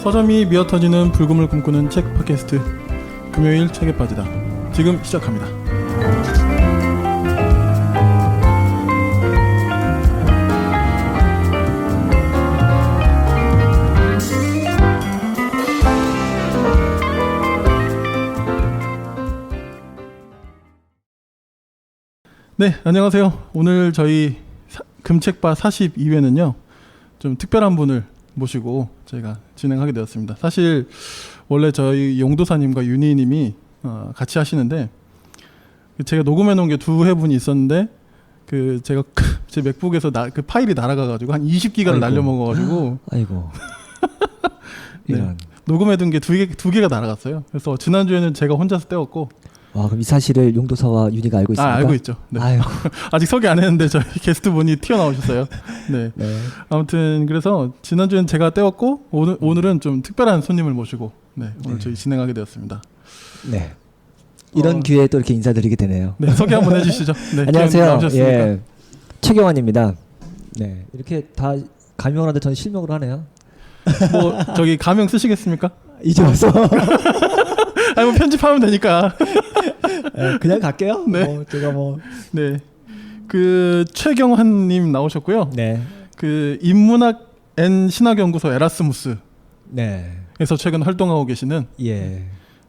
서점이 미어터지는 불금을 꿈꾸는 책 팟캐스트 금요일 책에 빠지다 지금 시작합니다. 네, 안녕하세요. 오늘 저희 금책바 42회는요 좀 특별한 분을 모시고 저희가 진행하게 되었습니다. 사실 원래 저희 용도사님과 윤희님이 같이 하시는데 제가 녹음해 놓은 게 두 회분이 있었는데 그 제가 제 맥북에서 그 파일이 날아가가지고 한 20기가를 날려먹어가지고 아이고 네, 녹음해 둔 게 두 개가 날아갔어요. 그래서 지난주에는 제가 혼자서 떼었고. 와, 그럼 이 사실을 용도사와 윤희가 알고 있습니까? 알고 있죠. 네. 아직 소개 안 했는데 저희 게스트 분이 튀어나오셨어요. 네. 네. 아무튼 그래서 지난주엔 제가 떼었고 오늘은 좀 특별한 손님을 모시고 오늘 저희 진행하게 되었습니다. 네. 이런 기회에 또 이렇게 인사드리게 되네요. 네, 소개 한번 해주시죠. 네, 안녕하세요. 예, 최경환입니다. 네, 이렇게 다 가명을 하는데 저는 실명으로 하네요. 뭐 저기 가명 쓰시겠습니까? 이제 와서 아니 뭐 편집하면 되니까. 네, 그냥 갈게요. 네. 제가 네. 그 최경환님 나오셨고요. 네. 그 인문학 앤 신학연구소 에라스무스에서 네. 최근 활동하고 계시는 예.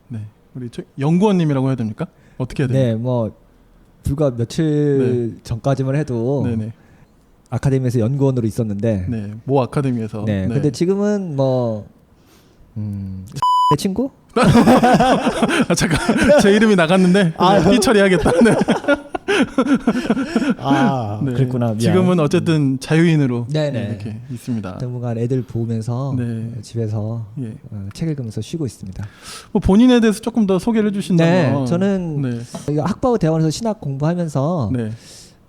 네. 우리 연구원님이라고 해야 됩니까? 어떻게 해야 됩니까? 네, 뭐 불과 며칠 전까지만 해도 네네. 아카데미에서 연구원으로 있었는데, 네, 모 아카데미에서. 네. 근데 지금은 내 친구? 잠깐 제 이름이 나갔는데 삐 처리하겠다. 네. 네. 그랬구나. 미안. 지금은 어쨌든 자유인으로 네네. 이렇게 있습니다. 당분간 애들 보면서 집에서 책 읽으면서 쉬고 있습니다. 뭐 본인에 대해서 조금 더 소개를 해주신다면. 네, 저는 학바우 대학원에서 신학 공부하면서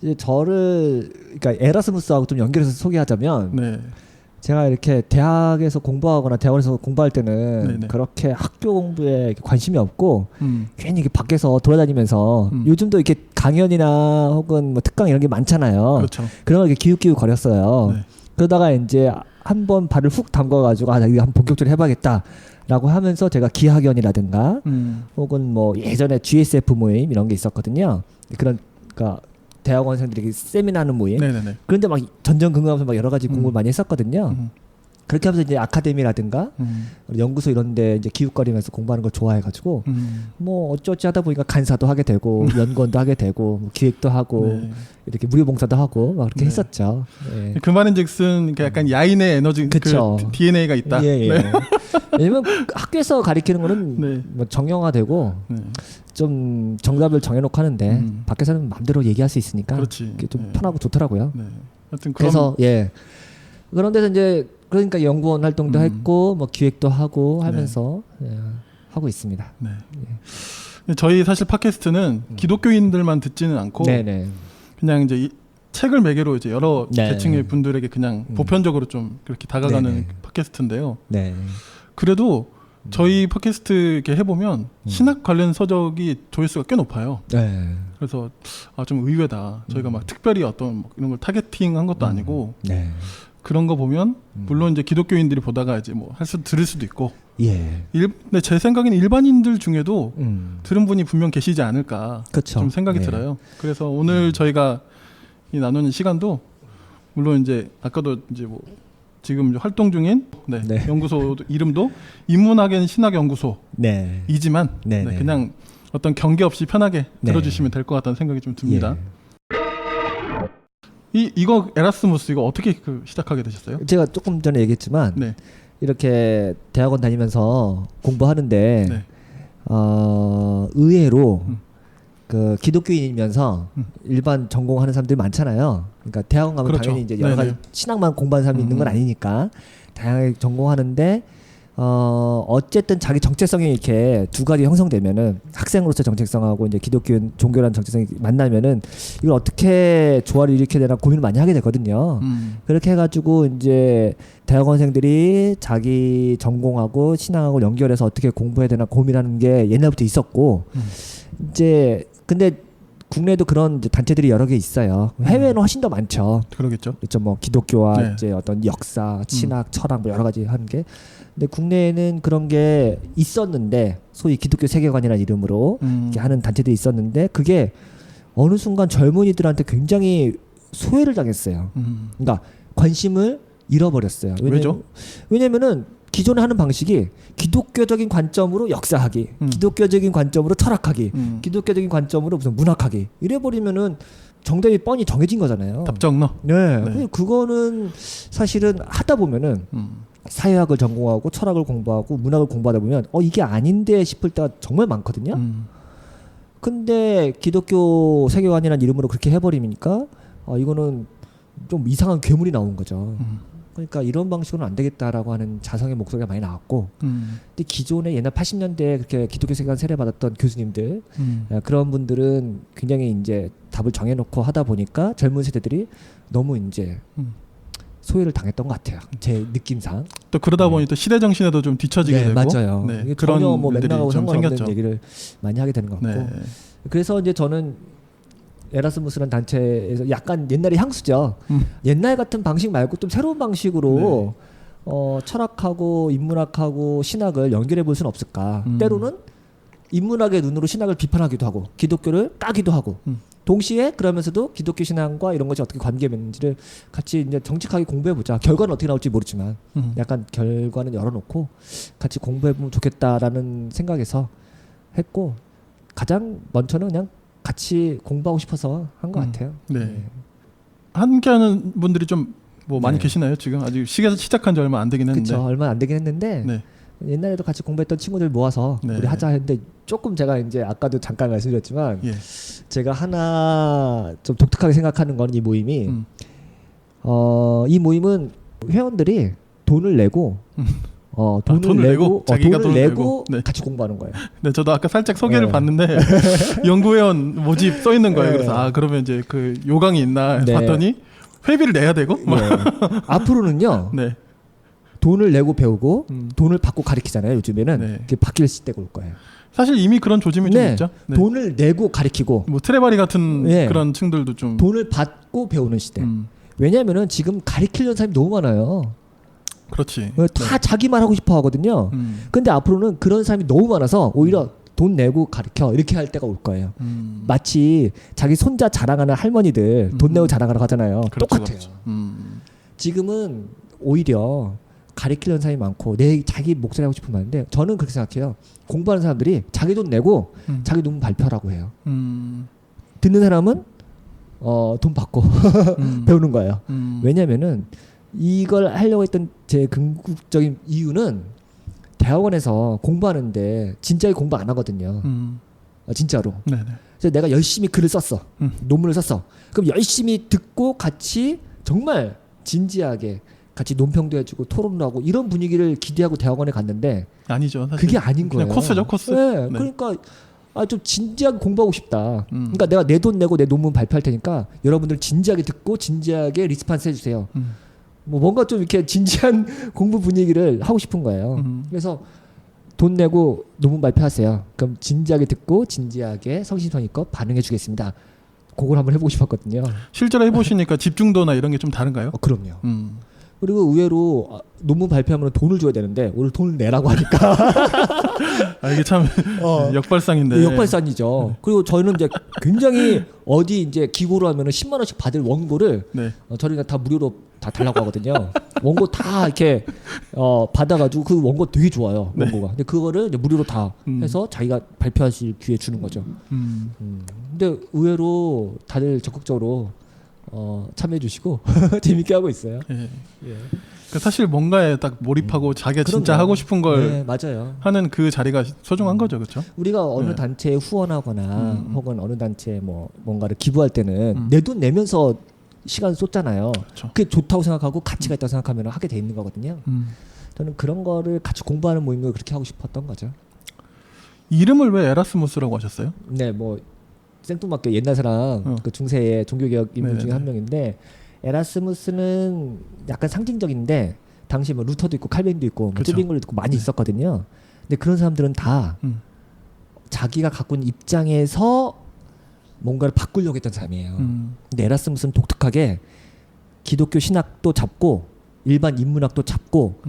이제 그러니까 에라스무스하고 좀 연결해서 소개하자면. 제가 이렇게 대학에서 공부하거나 대학원에서 공부할 때는 그렇게 학교 공부에 관심이 없고 괜히 이렇게 밖에서 돌아다니면서 요즘도 이렇게 강연이나 혹은 뭐 특강 이런 게 많잖아요. 그렇죠. 그런 걸 이렇게 기웃기웃 거렸어요. 그러다가 이제 한번 발을 훅 담궈가지고 나 이거 한번 본격적으로 해봐야겠다라고 하면서 제가 기학연이라든가 혹은 뭐 예전에 GSF 모임 이런 게 있었거든요. 그러니까 대학원생들이 세미나하는 모임. 그런데 막 전전긍긍하면서 막 여러 가지 공부를 많이 했었거든요. 그렇게 하면서 이제 아카데미라든가 연구소 이런데 이제 기웃거리면서 공부하는 걸 좋아해가지고 뭐 어쩌지 하다 보니까 간사도 하게 되고 연구원도 하게 되고 뭐 기획도 하고 이렇게 무료봉사도 하고 막 그렇게 했었죠. 네. 그 말인즉슨 약간 야인의 에너지, 그 DNA가 있다. 왜냐면 학교에서 가르치는 거는 뭐 정형화되고 좀 정답을 정해놓고 하는데 밖에서는 마음대로 얘기할 수 있으니까 그게 좀 편하고 좋더라고요. 하여튼 그래서 그런 데서 이제 그러니까 연구원 활동도 했고 뭐 기획도 하고 하면서 하고 있습니다. 저희 사실 팟캐스트는 기독교인들만 듣지는 않고 그냥 이제 책을 매개로 이제 여러 계층의 분들에게 그냥 보편적으로 좀 그렇게 다가가는 팟캐스트인데요. 그래도 저희 팟캐스트 이렇게 해보면 신학 관련 서적이 조회수가 꽤 높아요. 그래서 좀 의외다. 저희가 막 특별히 어떤 이런 걸 타겟팅한 것도 아니고 그런 거 보면 물론 이제 기독교인들이 보다가 이제 뭐 들을 수도 있고. 근데 제 생각에는 일반인들 중에도 들은 분이 분명 계시지 않을까 좀 생각이 들어요. 그래서 오늘 저희가 이 나누는 시간도 물론 이제 아까도 이제 뭐 지금 활동 중인 연구소 이름도 인문학앤 신학연구소이지만 그냥 어떤 경계 없이 편하게 들어주시면 될 것 같다는 생각이 좀 듭니다. 이거 에라스무스 이거 어떻게 시작하게 되셨어요? 제가 조금 전에 얘기했지만 이렇게 대학원 다니면서 공부하는데 의외로 그 기독교인이면서 일반 전공하는 사람들이 많잖아요. 그러니까 대학원 가면 당연히 이제 여러 가지 신학만 공부하는 사람이 있는 건 아니니까 다양하게 전공하는데 어쨌든 자기 정체성이 이렇게 두 가지 형성되면은 학생으로서 정체성하고 이제 기독교인 종교라는 정체성이 만나면은 이걸 어떻게 조화를 일으켜야 되나 고민을 많이 하게 되거든요. 그렇게 해가지고 이제 대학원생들이 자기 전공하고 신앙하고 연결해서 어떻게 공부해야 되나 고민하는 게 옛날부터 있었고 이제 근데 국내에도 그런 이제 단체들이 여러 개 있어요. 해외는 훨씬 더 많죠. 그러겠죠. 그렇죠. 뭐 기독교와 이제 어떤 역사, 신학, 철학 뭐 여러 가지 하는 게. 근데 국내에는 그런 게 있었는데 소위 기독교 세계관이라는 이름으로 이렇게 하는 단체들이 있었는데 그게 어느 순간 젊은이들한테 굉장히 소외를 당했어요. 그러니까 관심을 잃어버렸어요. 왜죠? 왜냐면은 기존에 하는 방식이 기독교적인 관점으로 역사하기, 기독교적인 관점으로 철학하기, 기독교적인 관점으로 무슨 문학하기 이래버리면은 정답이 뻔히 정해진 거잖아요. 답정너. 네. 그거는 사실은 하다 보면은 사회학을 전공하고 철학을 공부하고 문학을 공부하다 보면 이게 아닌데 싶을 때가 정말 많거든요. 근데 기독교 세계관이라는 이름으로 그렇게 해버리니까 이거는 좀 이상한 괴물이 나온 거죠. 그러니까 이런 방식으로는 안 되겠다라고 하는 자성의 목소리가 많이 나왔고 근데 기존에 옛날 80년대에 그렇게 기독교 세계관 세례받았던 교수님들 그런 분들은 굉장히 이제 답을 정해놓고 하다 보니까 젊은 세대들이 너무 이제 소외를 당했던 것 같아요. 제 느낌상. 또 그러다 보니 또 시대 정신에도 좀 뒤처지게 되고. 맞아요. 네, 그런 전혀 뭐 맥락하고 상관없는 생겼죠. 얘기를 많이 하게 되는 것 같고. 그래서 이제 저는 에라스무스라는 단체에서 약간 옛날의 향수죠. 옛날 같은 방식 말고 좀 새로운 방식으로 철학하고 인문학하고 신학을 연결해 볼 수는 없을까. 때로는 인문학의 눈으로 신학을 비판하기도 하고 기독교를 까기도 하고 동시에 그러면서도 기독교 신앙과 이런 것이 어떻게 관계가 있는지를 같이 이제 정직하게 공부해 보자. 결과는 어떻게 나올지 모르지만 약간 결과는 열어놓고 같이 공부해 보면 좋겠다라는 생각에서 했고 가장 먼저는 그냥 같이 공부하고 싶어서 한 것 같아요. 네. 함께하는 분들이 좀 뭐 많이 계시나요? 지금 아직 시작한 지 얼마 안 되긴 했는데. 그렇죠. 얼마 안 되긴 했는데 옛날에도 같이 공부했던 친구들 모아서 우리 하자 했는데 조금 제가 이제 아까도 잠깐 말씀드렸지만 제가 하나 좀 독특하게 생각하는 건 이 모임이 이 모임은 회원들이 돈을 내고 돈을 내고 자기가 돈을 내고 같이 공부하는 거예요. 네, 저도 아까 살짝 소개를 봤는데 연구회원 모집 써 있는 거예요. 그래서 그러면 이제 그 요강이 있나 봤더니 회비를 내야 되고 앞으로는요. 돈을 내고 배우고 돈을 받고 가르치잖아요. 요즘에는 그게 바뀔 때가 올 거예요. 사실 이미 그런 조짐이 좀 있죠. 돈을 내고 가르치고 뭐 트레바리 같은 그런 층들도 좀 돈을 받고 배우는 시대. 왜냐하면은 지금 가르치려는 사람이 너무 많아요. 그렇지. 다 자기만 하고 싶어 하거든요. 근데 앞으로는 그런 사람이 너무 많아서 오히려 돈 내고 가르쳐 이렇게 할 때가 올 거예요. 마치 자기 손자 자랑하는 할머니들 돈 내고 자랑하러 가잖아요. 똑같아요. 그렇죠. 지금은 오히려 가르치려는 사람이 많고 자기 목소리 하고 싶은 많은데 저는 그렇게 생각해요. 공부하는 사람들이 자기 돈 내고 자기 논문 발표하라고 해요. 듣는 사람은 돈 받고 배우는 거예요. 왜냐면은 이걸 하려고 했던 제 궁극적인 이유는 대학원에서 공부하는데 진작에 공부 안 하거든요. 진짜로. 그래서 내가 열심히 글을 썼어. 논문을 썼어. 그럼 열심히 듣고 같이 정말 진지하게 같이 논평도 해주고 토론도 하고 이런 분위기를 기대하고 대학원에 갔는데 아니죠. 사실. 그게 아닌 거예요. 그냥 코스죠, 코스. 그러니까 좀 진지하게 공부하고 싶다. 그러니까 내가 내 돈 내고 내 논문 발표할 테니까 여러분들 진지하게 듣고 진지하게 리스판스 해주세요. 뭐 뭔가 좀 이렇게 진지한 공부 분위기를 하고 싶은 거예요. 그래서 돈 내고 논문 발표하세요. 그럼 진지하게 듣고 진지하게 성심성의껏 반응해 주겠습니다. 그걸 한번 해보고 싶었거든요. 실제로 해보시니까 집중도나 이런 게 좀 다른가요? 그럼요. 그리고 의외로 논문 발표하면 돈을 줘야 되는데 오늘 돈을 내라고 하니까 이게 참 역발상인데. 역발상이죠. 그리고 저희는 이제 굉장히 어디 이제 기고를 하면은 10만 원씩 받을 원고를 저희가 다 무료로 다 달라고 하거든요. 원고 다 이렇게 받아가지고 그 원고 되게 좋아요. 원고가. 근데 그거를 이제 무료로 다 해서 자기가 발표하실 기회 주는 거죠. 근데 의외로 다들 적극적으로 참여해주시고 재밌게 하고 있어요. 그러니까 사실 뭔가에 딱 몰입하고 자기가 진짜 하고 싶은 걸 맞아요. 하는 그 자리가 소중한 거죠, 그렇죠? 우리가 어느 단체에 후원하거나 혹은 어느 단체에 뭐 뭔가를 기부할 때는 내 돈 내면서 시간 쏟잖아요. 그렇죠. 그게 좋다고 생각하고 가치가 있다고 생각하면 하게 돼 있는 거거든요. 저는 그런 거를 같이 공부하는 모임을 그렇게 하고 싶었던 거죠. 이름을 왜 에라스무스라고 하셨어요? 네, 뭐 생뚱맞게 옛날 사람 그 중세의 종교개혁 인물 중에 한 명인데 에라스무스는 약간 상징적인데 당시 뭐 루터도 있고 칼빈도 있고 뭐 쯔빙글도 있고 많이 있었거든요. 근데 그런 사람들은 다 자기가 갖고 있는 입장에서 뭔가를 바꾸려고 했던 사람이에요. 근데 에라스무스는 독특하게 기독교 신학도 잡고 일반 인문학도 잡고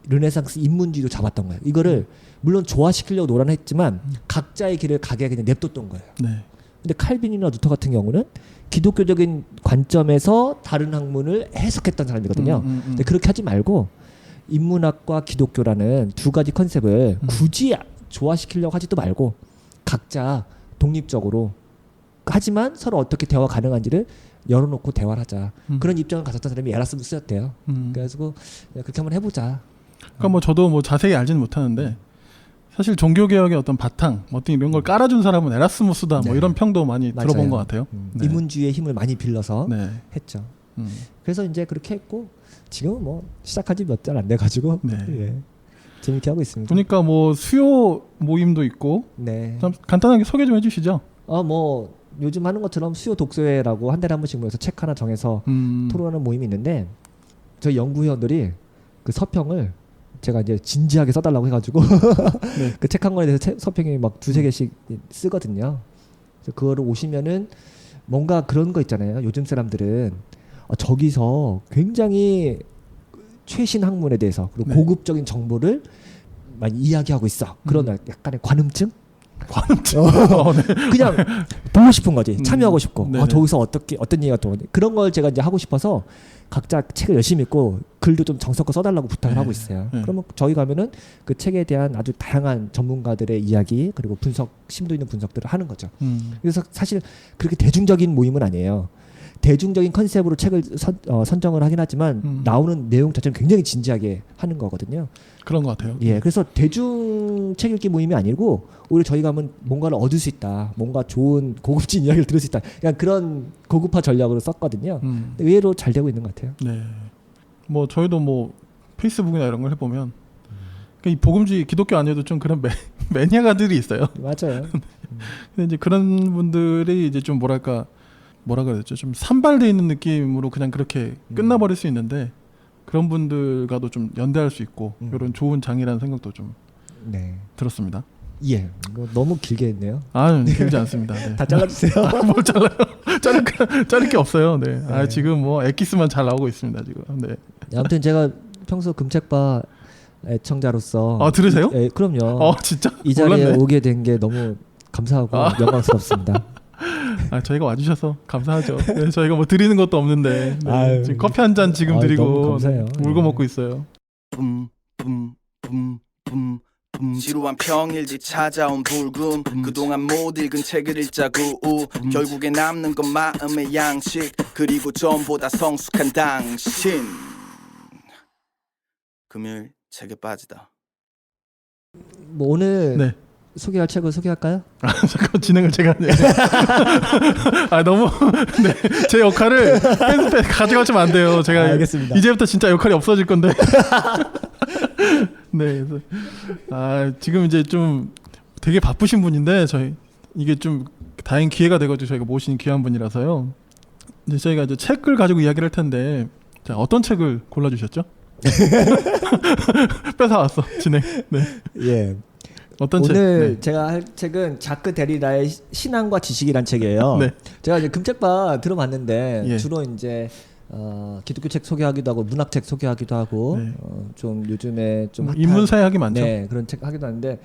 르네상스 인문주의도 잡았던 거예요. 이거를 물론 조화시키려고 노란했지만 각자의 길을 가게 그냥 냅뒀던 거예요. 네. 근데 칼빈이나 루터 같은 경우는 기독교적인 관점에서 다른 학문을 해석했던 사람이거든요. 근데 그렇게 하지 말고 인문학과 기독교라는 두 가지 컨셉을 굳이 조화시키려고 하지도 말고 각자 독립적으로 하지만 서로 어떻게 대화 가능한지를 열어놓고 대화를 하자. 그런 입장을 가졌던 사람이 에라스무스였대요. 그래서 그렇게 한번 해보자. 그러니까 뭐 저도 뭐 자세히 알지는 못하는데 사실 종교개혁의 어떤 바탕, 어떤 이런 걸 깔아준 사람은 에라스무스다. 뭐 이런 평도 많이 맞아요. 들어본 것 같아요. 네. 인문주의의 힘을 많이 빌려서 했죠. 그래서 이제 그렇게 했고 지금은 뭐 시작한 지 몇 달 안 돼가지고 예, 재밌게 하고 있습니다. 보니까 뭐 수요 모임도 있고 좀 간단하게 소개 좀 해주시죠. 뭐 요즘 하는 것처럼 수요 독서회라고 한 달에 한 번씩 모여서 책 하나 정해서 토론하는 모임이 있는데 저희 연구위원들이 그 서평을 제가 이제 진지하게 써달라고 해가지고 그 책 한 권에 대해서 서평이 막 두세 개씩 쓰거든요. 그래서 그거를 오시면은 뭔가 그런 거 있잖아요. 요즘 사람들은 저기서 굉장히 최신 학문에 대해서 그리고 고급적인 정보를 많이 이야기하고 있어. 그런 약간의 관음증? 그냥 보고 싶은 거지. 참여하고 싶고 저기서 어떤 얘기가 또 그런 걸 제가 이제 하고 싶어서 각자 책을 열심히 읽고 글도 좀 정성껏 써달라고 부탁을 하고 있어요. 그러면 저희 가면은 그 책에 대한 아주 다양한 전문가들의 이야기 그리고 분석 심도 있는 분석들을 하는 거죠. 그래서 사실 그렇게 대중적인 모임은 아니에요. 대중적인 컨셉으로 책을 선정을 하긴 하지만 나오는 내용 자체는 굉장히 진지하게 하는 거거든요. 그런 것 같아요. 예, 그래서 대중 책 읽기 모임이 아니고 오히려 저희가 하면 뭔가를 얻을 수 있다, 뭔가 좋은 고급진 이야기를 들을 수 있다, 그냥 그런 고급화 전략으로 썼거든요. 근데 의외로 잘 되고 있는 것 같아요. 네, 뭐 저희도 뭐 페이스북이나 이런 걸 해보면 이 복음주의 기독교 안에도 좀 그런 매니아가들이 있어요. 맞아요. 근데 이제 그런 분들이 이제 좀 뭐라 그래야 되죠? 좀 산발돼 있는 느낌으로 그냥 그렇게 끝나버릴 수 있는데 그런 분들과도 좀 연대할 수 있고 이런 좋은 장이라는 생각도 좀 들었습니다. 예, 뭐 너무 길게 했네요. 길지 않습니다. 네. 다 잘라주세요. 뭘 잘라요? 자를 게 없어요. 네. 지금 뭐 엑기스만 잘 나오고 있습니다 지금. 네. 아무튼 제가 평소 금책바 애청자로서 들으세요? 예, 그럼요. 진짜? 이 자리에 몰랐네. 오게 된 게 너무 감사하고 영광스럽습니다. 저희가 와주셔서 감사하죠. 네, 저희가 뭐 드리는 것도 없는데 지금 커피 한 잔 지금 드리고 울고 먹고 있어요. 지루한 평일지 찾아온 불금 그동안 못 읽은 책을 읽자고 결국에 남는 건 마음의 양식 그리고 전보다 성숙한 당신 금요일 책에 빠지다. 뭐 오늘 소개할 책을 소개할까요? 잠깐 진행을 제가 너무 제 역할을 가져가시면 안 돼요. 제가 알겠습니다. 이제부터 진짜 역할이 없어질 건데. 네, 그래서 지금 이제 좀 되게 바쁘신 분인데 이게 좀 다행 기회가 돼가지고 저희가 모신 귀한 분이라서요. 이제 저희가 이제 책을 가지고 이야기를 할 텐데 자, 어떤 책을 골라주셨죠? 뺏어왔어 진행. 네. 예. 어떤 오늘 제가 할 책은 자크 데리다의 신앙과 지식이란 책이에요. 제가 이제 금책바 들어봤는데 주로 이제 기독교 책 소개하기도 하고 문학책 소개하기도 하고 좀 요즘에 좀 인문사회학이 많죠. 네, 그런 책 하기도 하는데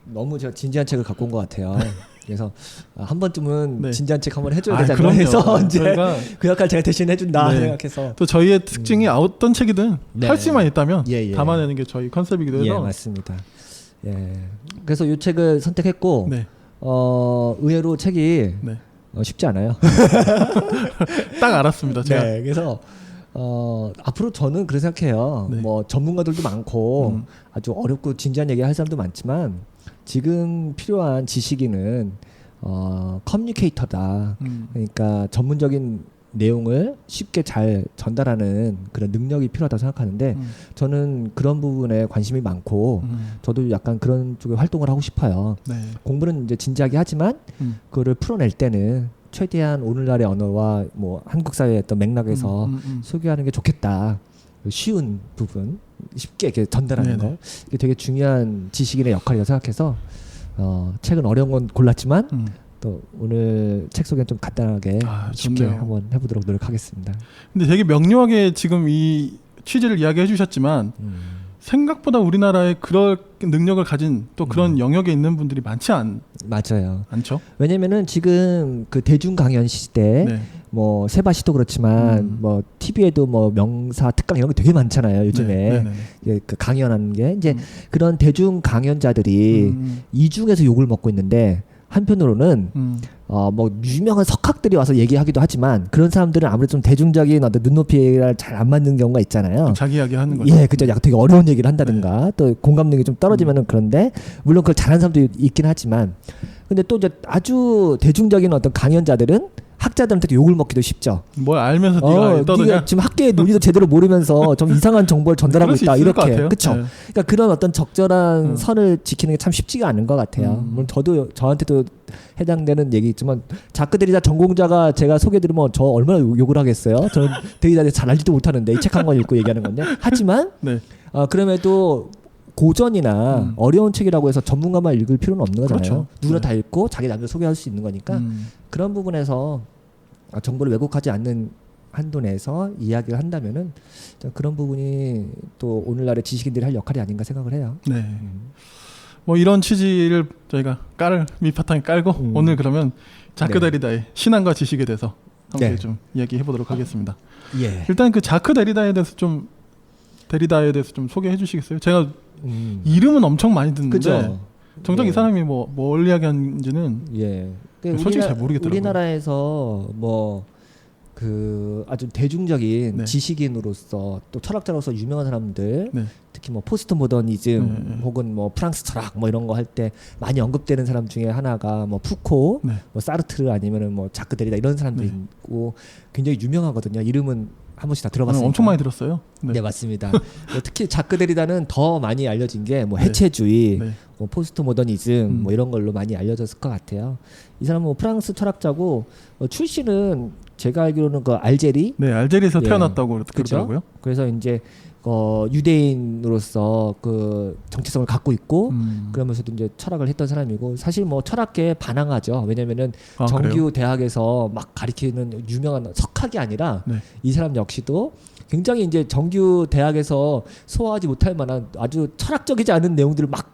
너무 제가 진지한 책을 갖고 온 것 같아요. 그래서 한 번쯤은 진지한 책 한번 해줘야 되지 않나 해서 이제 그 역할 제가 대신 해준다 생각해서 또 저희의 특징이 어떤 책이든 할 수만 있다면 담아내는 게 저희 컨셉이기도 해서 맞습니다. 그래서 이 책을 선택했고 의외로 책이 쉽지 않아요. 딱 알았습니다. 제가. 그래서 앞으로 저는 그렇게 생각해요. 뭐 전문가들도 많고 아주 어렵고 진지한 얘기 할 사람도 많지만 지금 필요한 지식인은 커뮤니케이터다. 그러니까 전문적인 내용을 쉽게 잘 전달하는 그런 능력이 필요하다고 생각하는데 저는 그런 부분에 관심이 많고 저도 약간 그런 쪽에 활동을 하고 싶어요. 공부는 이제 진지하게 하지만 그거를 풀어낼 때는 최대한 오늘날의 언어와 뭐 한국 사회의 어떤 맥락에서 소개하는 게 좋겠다. 쉬운 부분 쉽게 이렇게 전달하는 거 이게 되게 중요한 지식인의 역할이라고 생각해서 책은 어려운 건 골랐지만 또 오늘 책 소개는 좀 간단하게 쉽게 한번 해보도록 노력하겠습니다. 근데 되게 명료하게 지금 이 취지를 이야기해 주셨지만 생각보다 우리나라에 그럴 능력을 가진 또 그런 영역에 있는 분들이 맞아요. 않죠. 왜냐면은 지금 그 대중 강연 시대 네. 뭐 세바시도 그렇지만 뭐 TV에도 뭐 명사 특강 이런 게 되게 많잖아요. 요즘에 그 강연하는 게 이제 그런 대중 강연자들이 이중에서 욕을 먹고 있는데 한편으로는 뭐 유명한 석학들이 와서 얘기하기도 하지만 그런 사람들은 아무래도 좀 대중적인 어떤 눈높이가 잘 안 맞는 경우가 있잖아요. 자기 이야기 하는 거죠. 예, 그죠. 되게 어려운 얘기를 한다든가 또 공감능이 좀 떨어지면은 그런데 물론 그걸 잘하는 사람도 있긴 하지만 근데 또 이제 아주 대중적인 어떤 강연자들은 학자들한테 욕을 먹기도 쉽죠. 뭘 알면서 네가 떠드냐? 네가 지금 학계의 논리도 제대로 모르면서 좀 이상한 정보를 전달하고 있다 이렇게. 그렇죠. 네. 그러니까 그런 어떤 적절한 선을 지키는 게 참 쉽지가 않은 것 같아요. 물론 저한테도 해당되는 얘기있지만 자크 데리다 전공자가 제가 소개드리면 저 얼마나 욕을 하겠어요. 저는 데리다에 잘 알지도 못하는데 이 책 한 권 읽고 얘기하는 건데 하지만 그럼에도 고전이나 어려운 책이라고 해서 전문가만 읽을 필요는 없는 거잖아요. 그렇죠. 누구나 다 읽고 자기 남들 소개할 수 있는 거니까 그런 부분에서 정보를 왜곡하지 않는 한도 내에서 이야기를 한다면은 그런 부분이 또 오늘날의 지식인들이 할 역할이 아닌가 생각을 해요. 네. 뭐 이런 취지를 저희가 밑바탕에 깔고 오늘 그러면 자크 데리다의 신앙과 지식에 대해서 함께 좀 이야기해 보도록 하겠습니다. 일단 그 자크 데리다에 대해서 좀 소개해 주시겠어요? 제가 이름은 엄청 많이 듣는데 그쵸? 정작 이 사람이 뭘 이야기하는지는 솔직히 잘 모르겠더라고요. 우리나라에서 그 아주 대중적인 지식인으로서 또 철학자로서 유명한 사람들 특히 뭐 포스트 모더니즘 혹은 뭐 프랑스 철학 뭐 이런 거 할 때 많이 언급되는 사람 중에 하나가 뭐 푸코, 뭐 사르트르 아니면은 뭐 자크 데리다 이런 사람들이 있고 굉장히 유명하거든요. 이름은 한 번씩 다 들어봤습니다. 엄청 많이 들었어요. 네 맞습니다. 특히 자크 데리다는 더 많이 알려진 게 뭐 해체주의, 뭐 포스트 모더니즘 뭐 이런 걸로 많이 알려졌을 것 같아요. 이 사람은 뭐 프랑스 철학자고 출신은 제가 알기로는 그 알제리, 알제리에서 태어났다고 그러더라고요. 그래서 이제 유대인으로서 그 정체성을 갖고 있고 그러면서도 이제 철학을 했던 사람이고 사실 뭐 철학계에 반항하죠. 왜냐면은 정규 그래요? 대학에서 막 가리키는 유명한 석학이 아니라 이 사람 역시도 굉장히 이제 정규 대학에서 소화하지 못할 만한 아주 철학적이지 않은 내용들을 막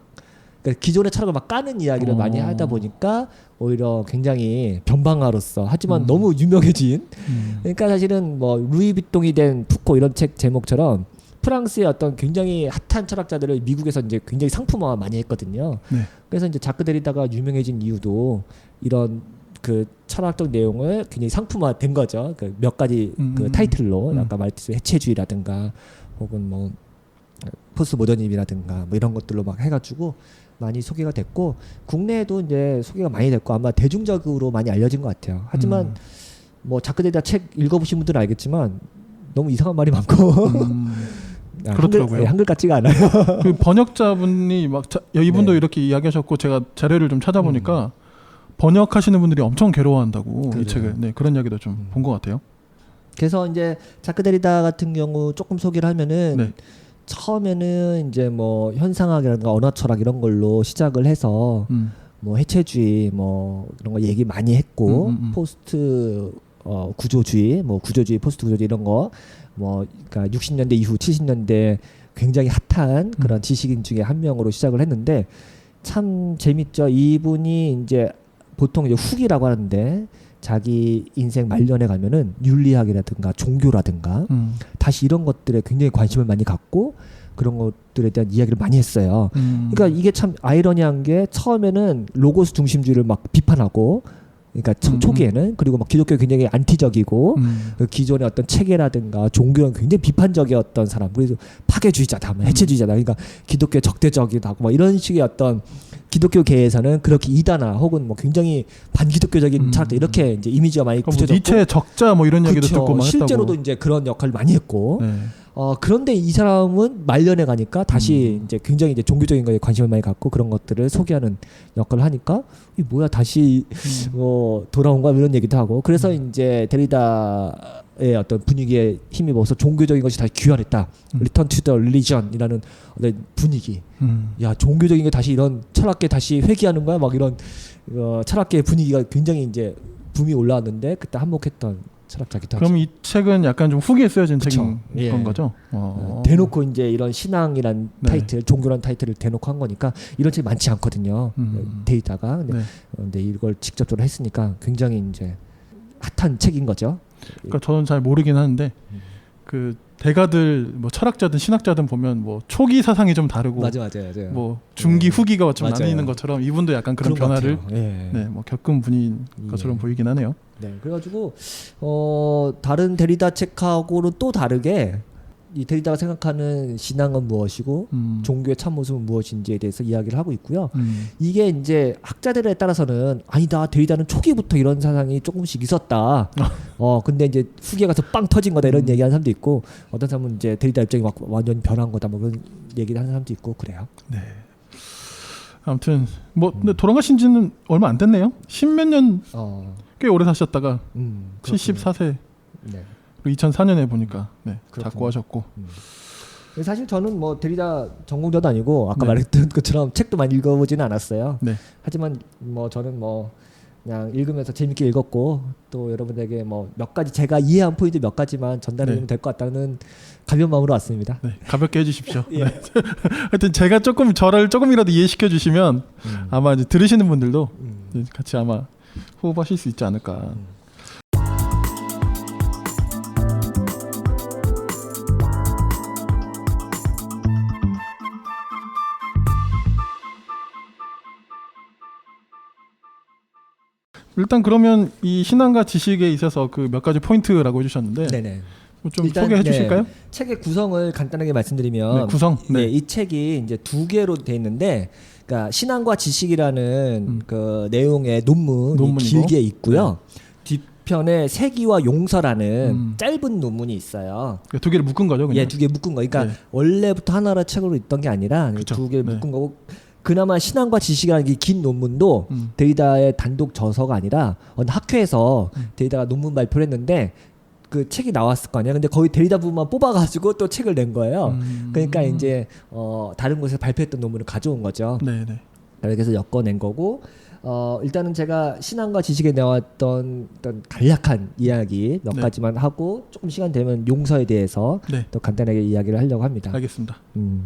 그러니까 기존의 철학을 막 까는 이야기를 많이 하다 보니까 오히려 굉장히 변방아로서 하지만 너무 유명해진 그러니까 사실은 뭐 루이비통이 된 푸코 이런 책 제목처럼 프랑스의 어떤 굉장히 핫한 철학자들을 미국에서 이제 굉장히 상품화 많이 했거든요. 그래서 이제 자크 데리다가 유명해진 이유도 이런 그 철학적 내용을 굉장히 상품화된 거죠. 그 몇 가지 그 타이틀로 아까 말했듯이 해체주의라든가 혹은 뭐 포스트 모더니즘이라든가 뭐 이런 것들로 막 해가지고 많이 소개가 됐고 국내에도 이제 소개가 많이 됐고 아마 대중적으로 많이 알려진 것 같아요. 하지만 뭐 자크 데리다 책 읽어보신 분들은 알겠지만 너무 이상한 말이 많고 그렇더라고요. 한글 같지가 않아요. 그 번역자분이 이분도 이렇게 이야기하셨고 제가 자료를 좀 찾아보니까 번역하시는 분들이 엄청 괴로워한다고 이 책을 그런 이야기도 좀 본 것 같아요. 그래서 이제 자크 데리다 같은 경우 조금 소개를 하면은 처음에는 이제 뭐 현상학이라든가 언어 철학 이런 걸로 시작을 해서 뭐 해체주의 뭐 이런 거 얘기 많이 했고 포스트 구조주의, 뭐 구조주의, 포스트 구조주의 이런 거 뭐 그러니까 60년대 이후 70년대 굉장히 핫한 그런 지식인 중에 한 명으로 시작을 했는데 참 재밌죠. 이분이 이제 보통 이제 후기라고 하는데 자기 인생 말년에 가면은 윤리학이라든가 종교라든가 다시 이런 것들에 굉장히 관심을 많이 갖고 그런 것들에 대한 이야기를 많이 했어요. 그러니까 이게 참 아이러니한 게 처음에는 로고스 중심주의를 막 비판하고 그러니까 초기에는 그리고 막 기독교 굉장히 안티적이고 그 기존의 어떤 체계라든가 종교는 굉장히 비판적이었던 사람 그래서 파괴주의자다, 해체주의자다 그러니까 기독교 적대적이다 뭐 이런 식의 어떤 기독교계에서는 그렇게 이단화 혹은 뭐 굉장히 반기독교적인 철학자 이렇게 이제 이미지가 많이 붙여졌고 니체의 적자 뭐 이런 얘기도 듣고 막 실제로도 했다고. 이제 그런 역할을 많이 했고 그런데 이 사람은 말년에 가니까 다시 이제 굉장히 이제 종교적인 거에 관심을 많이 갖고 그런 것들을 소개하는 역할을 하니까 이 뭐야 다시 돌아온 거야 이런 얘기도 하고 그래서 이제 데리다 어떤 분위기에 힘입어서 종교적인 것이 다시 귀환했다. Return to the religion이라는 분위기. 야, 종교적인 게 다시 이런 철학계 다시 회귀하는 거야. 막 이런 철학계 분위기가 굉장히 이제 붐이 올라왔는데 그때 한몫했던 철학자기도 하죠. 그럼 이 책은 약간 좀 후기에 쓰여진 책인 예. 건 거죠? 대놓고 이제 이런 신앙이란 타이틀, 종교란 타이틀을 대놓고 한 거니까 이런 책이 많지 않거든요. 데이터가. 근데 이걸 직접적으로 했으니까 굉장히 이제 핫한 책인 거죠. 그러니까 저는 잘 모르긴 하는데 그 대가들 뭐 철학자든 신학자든 보면 뭐 초기 사상이 좀 다르고 맞아요. 뭐 중기 후기가 좀 맞아요. 나뉘는 것처럼 이분도 약간 그런 변화를 뭐 겪은 분인 것처럼 보이긴 하네요. 네, 그래가지고 다른 데리다 책하고는 또 다르게 이 데리다가 생각하는 신앙은 무엇이고 종교의 참모습은 무엇인지에 대해서 이야기를 하고 있고요. 이게 이제 학자들에 따라서는 아니다, 데리다는 초기부터 이런 사상이 조금씩 있었다. 근데 이제 후기에 가서 빵 터진 거다 이런 얘기하는 사람도 있고, 어떤 사람은 이제 데리다 입장이 막 완전히 변한 거다 뭐 그런 얘기를 하는 사람도 있고 그래요. 네. 아무튼 뭐 근데 돌아가신 지는 얼마 안 됐네요. 10몇 년 꽤 오래 사셨다가 74세. 네. 2004년에 보니까 작고하셨고. 사실 저는 뭐 데리다 전공자도 아니고 아까 말했던 것처럼 책도 많이 읽어보지는 않았어요. 하지만 뭐 저는 뭐 그냥 읽으면서 재밌게 읽었고 또 여러분에게 뭐 몇 가지 제가 이해한 포인트 몇 가지만 전달해주면 될 것 같다는 가벼운 마음으로 왔습니다. 네, 가볍게 해주십시오. 하여튼 제가 저를 조금이라도 이해시켜 주시면 아마 이제 들으시는 분들도 같이 아마 호흡하실 수 있지 않을까. 일단 그러면 이 신앙과 지식에 있어서 그 몇 가지 포인트라고 해주셨는데 좀 일단, 소개해 주실까요? 책의 구성을 간단하게 말씀드리면 구성. 이 책이 이제 두 개로 돼 있는데, 그러니까 신앙과 지식이라는 그 내용의 논문이 길게 있고요. 뒤편에 세기와 용서라는 짧은 논문이 있어요. 그러니까 두 개를 묶은 거죠, 그냥? 두 개 묶은 거. 그러니까 원래부터 하나로 책으로 있던 게 아니라 두 개를 묶은 거고. 그나마 신앙과 지식이라는 게 긴 논문도 데리다의 단독 저서가 아니라 학회에서 데리다가 논문 발표를 했는데 그 책이 나왔을 거 아니야. 근데 거의 데리다 부분만 뽑아가지고 또 책을 낸 거예요. 그러니까 이제 다른 곳에서 발표했던 논문을 가져온 거죠. 그래서 엮어낸 거고, 일단은 제가 신앙과 지식에 나왔던 어떤 간략한 이야기 몇 가지만 하고 조금 시간 되면 용서에 대해서 또 간단하게 이야기를 하려고 합니다. 알겠습니다.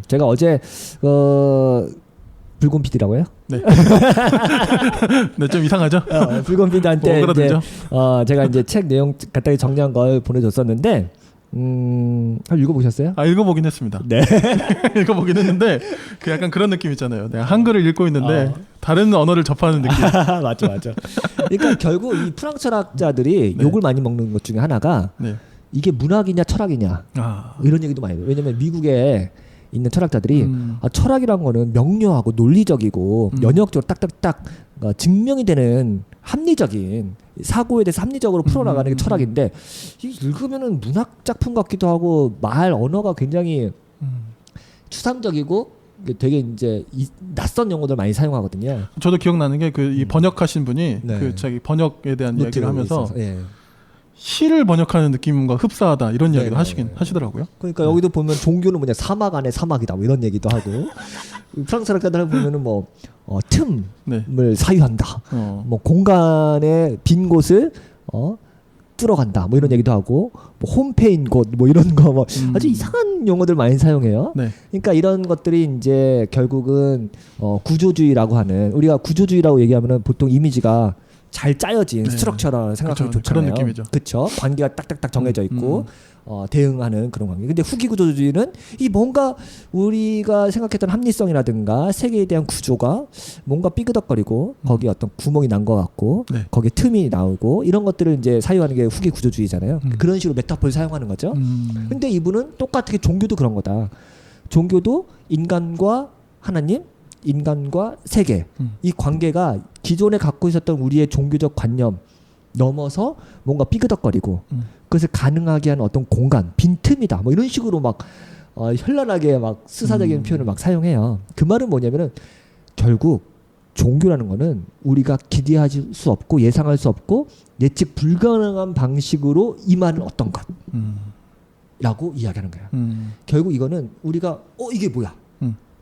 제가 어제 붉은 PD라고요? 네. 네, 좀 이상하죠? 붉은 PD한테 이제 제가 이제 책 내용 간단히 정리한 걸 보내줬었는데, 읽어보셨어요? 읽어보긴 했습니다. 네. 읽어보긴 했는데 그 약간 그런 느낌 있잖아요. 내가 한글을 읽고 있는데 다른 언어를 접하는 느낌. 맞죠. 그러니까 결국 이 프랑스 철학자들이 욕을 많이 먹는 것 중에 하나가 이게 문학이냐 철학이냐 이런 얘기도 많이 해요. 왜냐면 미국에 있는 철학자들이 철학이란 거는 명료하고 논리적이고 연역적으로 딱딱딱 증명이 되는 합리적인 사고에 대해서 합리적으로 풀어나가는 게 철학인데, 읽으면은 문학 작품 같기도 하고 말 언어가 굉장히 추상적이고 되게 이제 낯선 용어들 많이 사용하거든요. 저도 기억나는 게 그 이 번역하신 분이 그 자기 번역에 대한 이야기를 하면서 시를 번역하는 느낌과 흡사하다 이런 이야기를 하시더라고요. 그러니까 여기도 보면 종교는 뭐냐, 사막 안에 사막이다 뭐 이런 얘기도 하고 프랑스 철학자들 보면은 뭐 틈을 사유한다, 뭐 공간의 빈 곳을 뚫어간다 뭐 이런 얘기도 하고, 뭐 홈페인 곳 뭐 이런 거 뭐 아주 이상한 용어들 많이 사용해요. 그러니까 이런 것들이 이제 결국은 구조주의라고 하는, 우리가 구조주의라고 얘기하면은 보통 이미지가 잘 짜여진 스트럭처라는 생각하기 좋잖아요. 그런 느낌이죠. 그렇죠. 관계가 딱딱딱 정해져 있고 대응하는 그런 관계. 근데 후기 구조주의는 이 뭔가 우리가 생각했던 합리성이라든가 세계에 대한 구조가 뭔가 삐그덕거리고 거기에 어떤 구멍이 난 것 같고 거기에 틈이 나오고 이런 것들을 이제 사유하는 게 후기 구조주의잖아요. 그런 식으로 메타포를 사용하는 거죠. 근데 이분은 똑같게 종교도 그런 거다. 종교도 인간과 하나님, 인간과 세계, 이 관계가 기존에 갖고 있었던 우리의 종교적 관념 넘어서 뭔가 삐그덕거리고 그것을 가능하게 하는 어떤 공간, 빈틈이다 뭐 이런 식으로 막 현란하게 막 수사적인 표현을 막 사용해요. 그 말은 뭐냐면은 결국 종교라는 거는 우리가 기대할 수 없고 예상할 수 없고 예측 불가능한 방식으로 임하는 어떤 것라고 이야기하는 거야. 결국 이거는 우리가 이게 뭐야?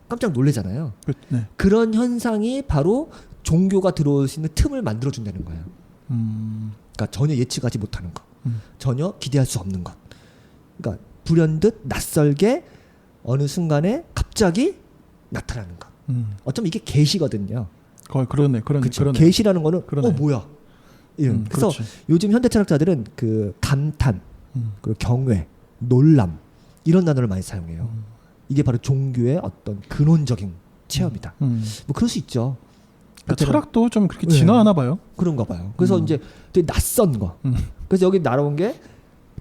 깜짝 놀래잖아요. 네. 그런 현상이 바로 종교가 들어올 수 있는 틈을 만들어준다는 거예요. 그러니까 전혀 예측하지 못하는 것, 전혀 기대할 수 없는 것. 그러니까 불현듯 낯설게 어느 순간에 갑자기 나타나는 것. 어쩌면 이게 계시거든요. 그러네. 계시라는 거는 뭐야? 그래서 그렇지. 요즘 현대 철학자들은 그 감탄, 그리고 경외, 놀람 이런 단어를 많이 사용해요. 이게 바로 종교의 어떤 근원적인 체험이다. 뭐 그럴 수 있죠. 그러니까 철학도 좀 그렇게 진화하나 봐요. 그런가 봐요. 그래서 이제 되게 낯선 거. 그래서 여기 나온 게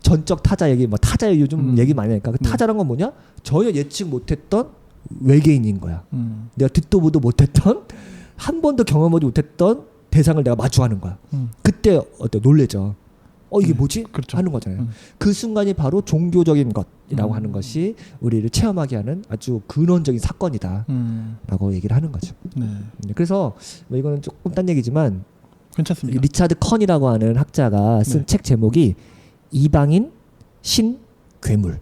전적 타자 얘기, 뭐 타자 얘기 요즘 얘기 많이 하니까 그 타자란 건 뭐냐? 전혀 예측 못했던 외계인인 거야. 내가 듣도 보도 못했던 한 번도 경험하지 못했던 대상을 내가 마주하는 거야. 그때 놀래죠. 이게 뭐지? 그렇죠. 하는 거잖아요. 그 순간이 바로 종교적인 것이라고 하는 것이 우리를 체험하게 하는 아주 근원적인 사건이다라고 얘기를 하는 거죠. 네. 그래서 뭐 이거는 조금 딴 얘기지만 괜찮습니다. 리차드 컨이라고 하는 학자가 쓴 책 제목이 이방인 신 괴물.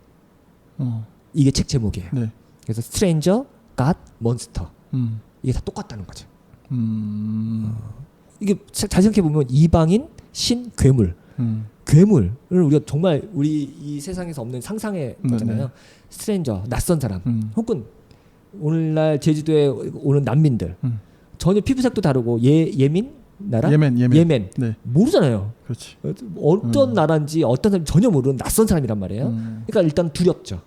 이게 책 제목이에요. 네. 그래서 스트레인저, 갓, 몬스터. 이게 다 똑같다는 거죠. 이게 잘 생각해 보면 이방인 신 괴물. 괴물을 우리가 정말 우리 이 세상에서 없는 상상의 거잖아요. 스트레인저, 낯선 사람. 혹은 오늘날 제주도에 오는 난민들. 전혀 피부색도 다르고 예멘 나라? 예멘. 네. 모르잖아요. 그렇지. 어떤 나라인지 어떤 사람인지 전혀 모르는 낯선 사람이란 말이에요. 그러니까 일단 두렵죠.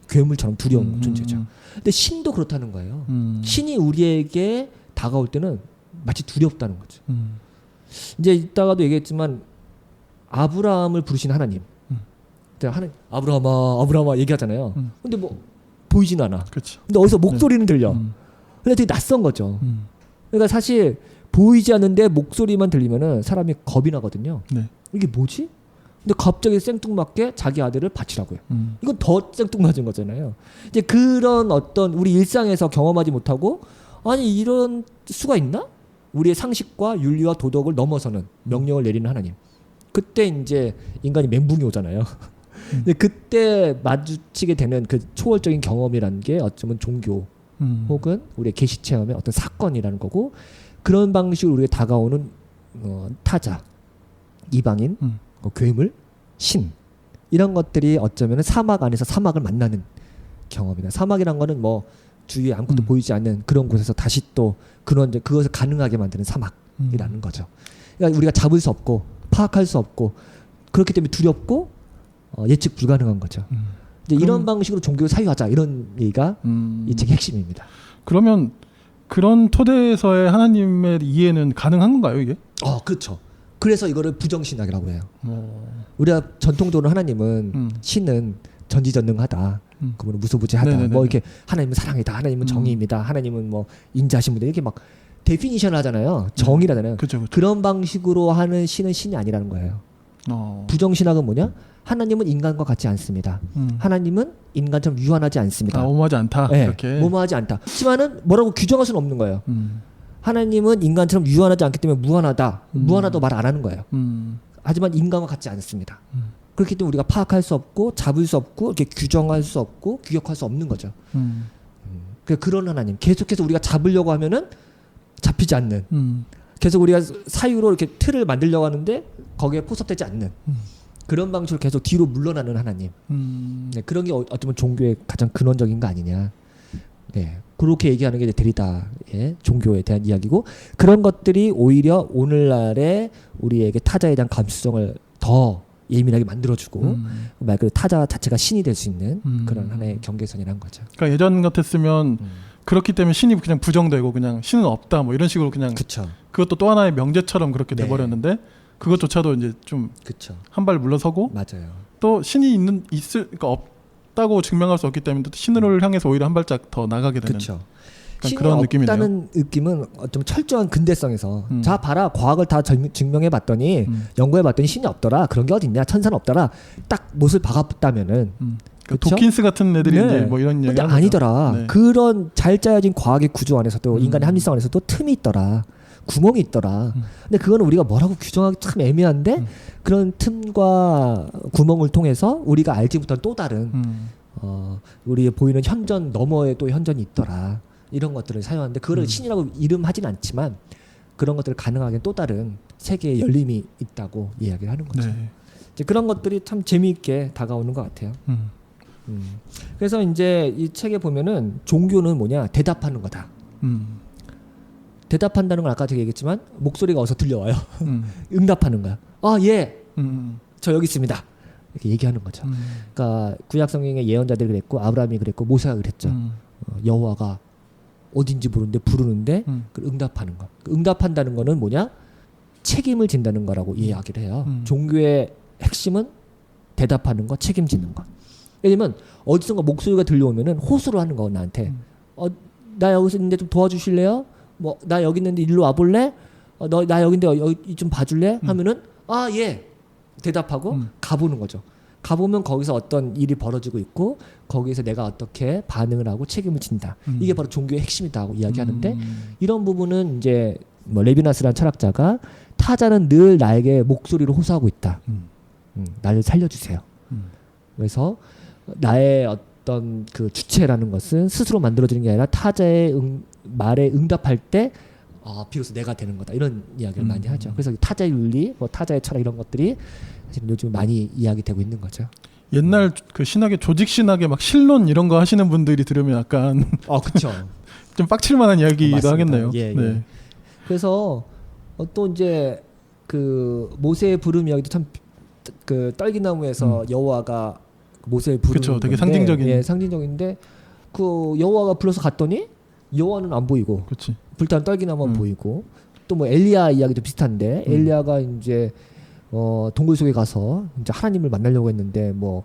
괴물처럼 두려운 존재죠. 근데 신도 그렇다는 거예요. 신이 우리에게 다가올 때는 마치 두렵다는 거죠. 이제 이따가도 얘기했지만 아브라함을 부르신 하나님. 하나님 아브라함아 얘기하잖아요. 근데 뭐 보이진 않아. 그치. 근데 어디서 목소리는 들려. 근데 되게 낯선 거죠. 그러니까 사실 보이지 않는데 목소리만 들리면은 사람이 겁이 나거든요. 네. 이게 뭐지? 근데 갑자기 생뚱맞게 자기 아들을 바치라고요. 이건 더 생뚱맞은 거잖아요. 이제 그런 어떤 우리 일상에서 경험하지 못하고 아니 이런 수가 있나? 우리의 상식과 윤리와 도덕을 넘어서는 명령을 내리는 하나님. 그때 이제 인간이 멘붕이 오잖아요. 근데 그때 마주치게 되는 그 초월적인 경험이라는 게 어쩌면 종교 혹은 우리의 계시 체험의 어떤 사건이라는 거고 그런 방식으로 우리가 다가오는 타자, 이방인, 괴물, 신 이런 것들이 어쩌면 사막 안에서 사막을 만나는 경험이다. 사막이란 거는 뭐 주위에 아무것도 보이지 않는 그런 곳에서 다시 또 그것을 가능하게 만드는 사막이라는 거죠. 그러니까 우리가 잡을 수 없고 파악할 수 없고 그렇기 때문에 두렵고 예측 불가능한 거죠. 이제 이런 방식으로 종교를 사유하자 이런 얘기가 이 책의 핵심입니다. 그러면 그런 토대에서의 하나님의 이해는 가능한 건가요, 이게? 그렇죠. 그래서 이거를 부정신학이라고 해요. 우리가 전통적으로 하나님은 신은 전지전능하다. 그분은 무소부재하다. 네네네네. 뭐 이렇게 하나님은 사랑이다. 하나님은 정의입니다. 하나님은 뭐 인자하신 분들 이렇게 막 데피니션 하잖아요. 정의라잖아요. 그쵸. 그런 방식으로 하는 신은 신이 아니라는 거예요. 부정신학은 뭐냐? 하나님은 인간과 같지 않습니다. 하나님은 인간처럼 유한하지 않습니다. 오모하지 않다. 네, 이렇게. 오모하지 않다. 하지만은 뭐라고 규정할 수는 없는 거예요. 하나님은 인간처럼 유한하지 않기 때문에 무한하다. 무한하다고 말 안 하는 거예요. 하지만 인간과 같지 않습니다. 그렇기 때문에 우리가 파악할 수 없고 잡을 수 없고 이렇게 규정할 수 없고 규격할 수 없는 거죠. 그런 하나님 계속해서 우리가 잡으려고 하면은 잡히지 않는 계속 우리가 사유로 이렇게 틀을 만들려고 하는데 거기에 포섭되지 않는 그런 방식으로 계속 뒤로 물러나는 하나님. 네, 그런 게 어쩌면 종교의 가장 근원적인 거 아니냐. 네, 그렇게 얘기하는 게 이제 데리다의 종교에 대한 이야기고 그런 것들이 오히려 오늘날의 우리에게 타자에 대한 감수성을 더 예민하게 만들어주고 말 그대로 타자 자체가 신이 될 수 있는 그런 하나의 경계선이란 거죠. 그러니까 예전 같았으면 그렇기 때문에 신이 그냥 부정되고 그냥 신은 없다 뭐 이런 식으로 그냥 그쵸. 그것도 또 하나의 명제처럼 그렇게 돼버렸는데 그것조차도 이제 좀 한 발 물러서고 맞아요. 또 신이 그러니까 없다고 증명할 수 없기 때문에 또 신을 향해서 오히려 한 발짝 더 나가게 되는 신이 그런 느낌이네요. 없다는 느낌은 좀 철저한 근대성에서 자 봐라 과학을 다 증명해봤더니 연구해봤더니 신이 없더라 그런 게 어딨냐 천사는 없더라 딱 못을 박았다면은 도킨스 같은 애들이 네. 이제 뭐 이런 얘기 아니더라. 네. 그런 잘 짜여진 과학의 구조 안에서도 인간의 합리성 안에서도 틈이 있더라. 구멍이 있더라. 근데 그거는 우리가 뭐라고 규정하기 참 애매한데 그런 틈과 구멍을 통해서 우리가 알지 못한 또 다른 우리의 보이는 현전 너머에 또 현전이 있더라. 이런 것들을 사용하는데 그거를 신이라고 이름하진 않지만 그런 것들을 가능하게 또 다른 세계의 열림이 있다고 이야기를 하는 거죠. 네. 이제 그런 것들이 참 재미있게 다가오는 것 같아요. 그래서 이제 이 책에 보면은 종교는 뭐냐 대답하는 거다. 대답한다는 건 아까 제가 얘기했지만 목소리가 어디서 들려와요. 응답하는 거야. 아 예, 저 여기 있습니다. 이렇게 얘기하는 거죠. 그러니까 구약 성경의 예언자들이 그랬고 아브라함이 그랬고 모세가 그랬죠. 여호와가 어딘지 모르는데 부르는데 그걸 응답하는 거. 응답한다는 거는 뭐냐? 책임을 진다는 거라고 이야기를 해요. 종교의 핵심은 대답하는 거, 책임지는 거. 왜냐면 어디선가 목소리가 들려오면은 호소를 하는 거 나한테. 나 여기 있는데 좀 도와주실래요? 뭐 나 여기 있는데 일로 와볼래? 너 나 여기인데 여기 좀 봐줄래? 하면은 아 예 대답하고 가보는 거죠. 가보면 거기서 어떤 일이 벌어지고 있고 거기에서 내가 어떻게 반응을 하고 책임을 진다. 이게 바로 종교의 핵심이다고 이야기하는데 이런 부분은 이제 뭐 레비나스라는 철학자가 타자는 늘 나에게 목소리로 호소하고 있다. 나를 살려주세요. 그래서 나의 어떤 그 주체라는 것은 스스로 만들어지는 게 아니라 타자의 말에 응답할 때 비로소 내가 되는 거다. 이런 이야기를 많이 하죠. 그래서 타자의 윤리, 뭐 타자의 철학 이런 것들이 지금 요즘 많이 이야기되고 있는 거죠. 옛날 그 신학의 조직 신학의 막 신론 이런 거 하시는 분들이 들으면 약간 그렇죠. 좀 빡칠 만한 이야기도 하겠네요. 예, 네. 예. 그래서 또 이제 그 모세의 부름 이야기도 참 그 떨기나무에서 여호와가 모세의 부르는 그렇죠. 되게 건데, 상징적인. 예, 상징적인데 그 여호와가 불러서 갔더니 여호와는 안 보이고 그렇지. 불타는 떨기나무만 보이고 또 뭐 엘리야 이야기도 비슷한데 엘리야가 이제 동굴 속에 가서 이제 하나님을 만나려고 했는데 뭐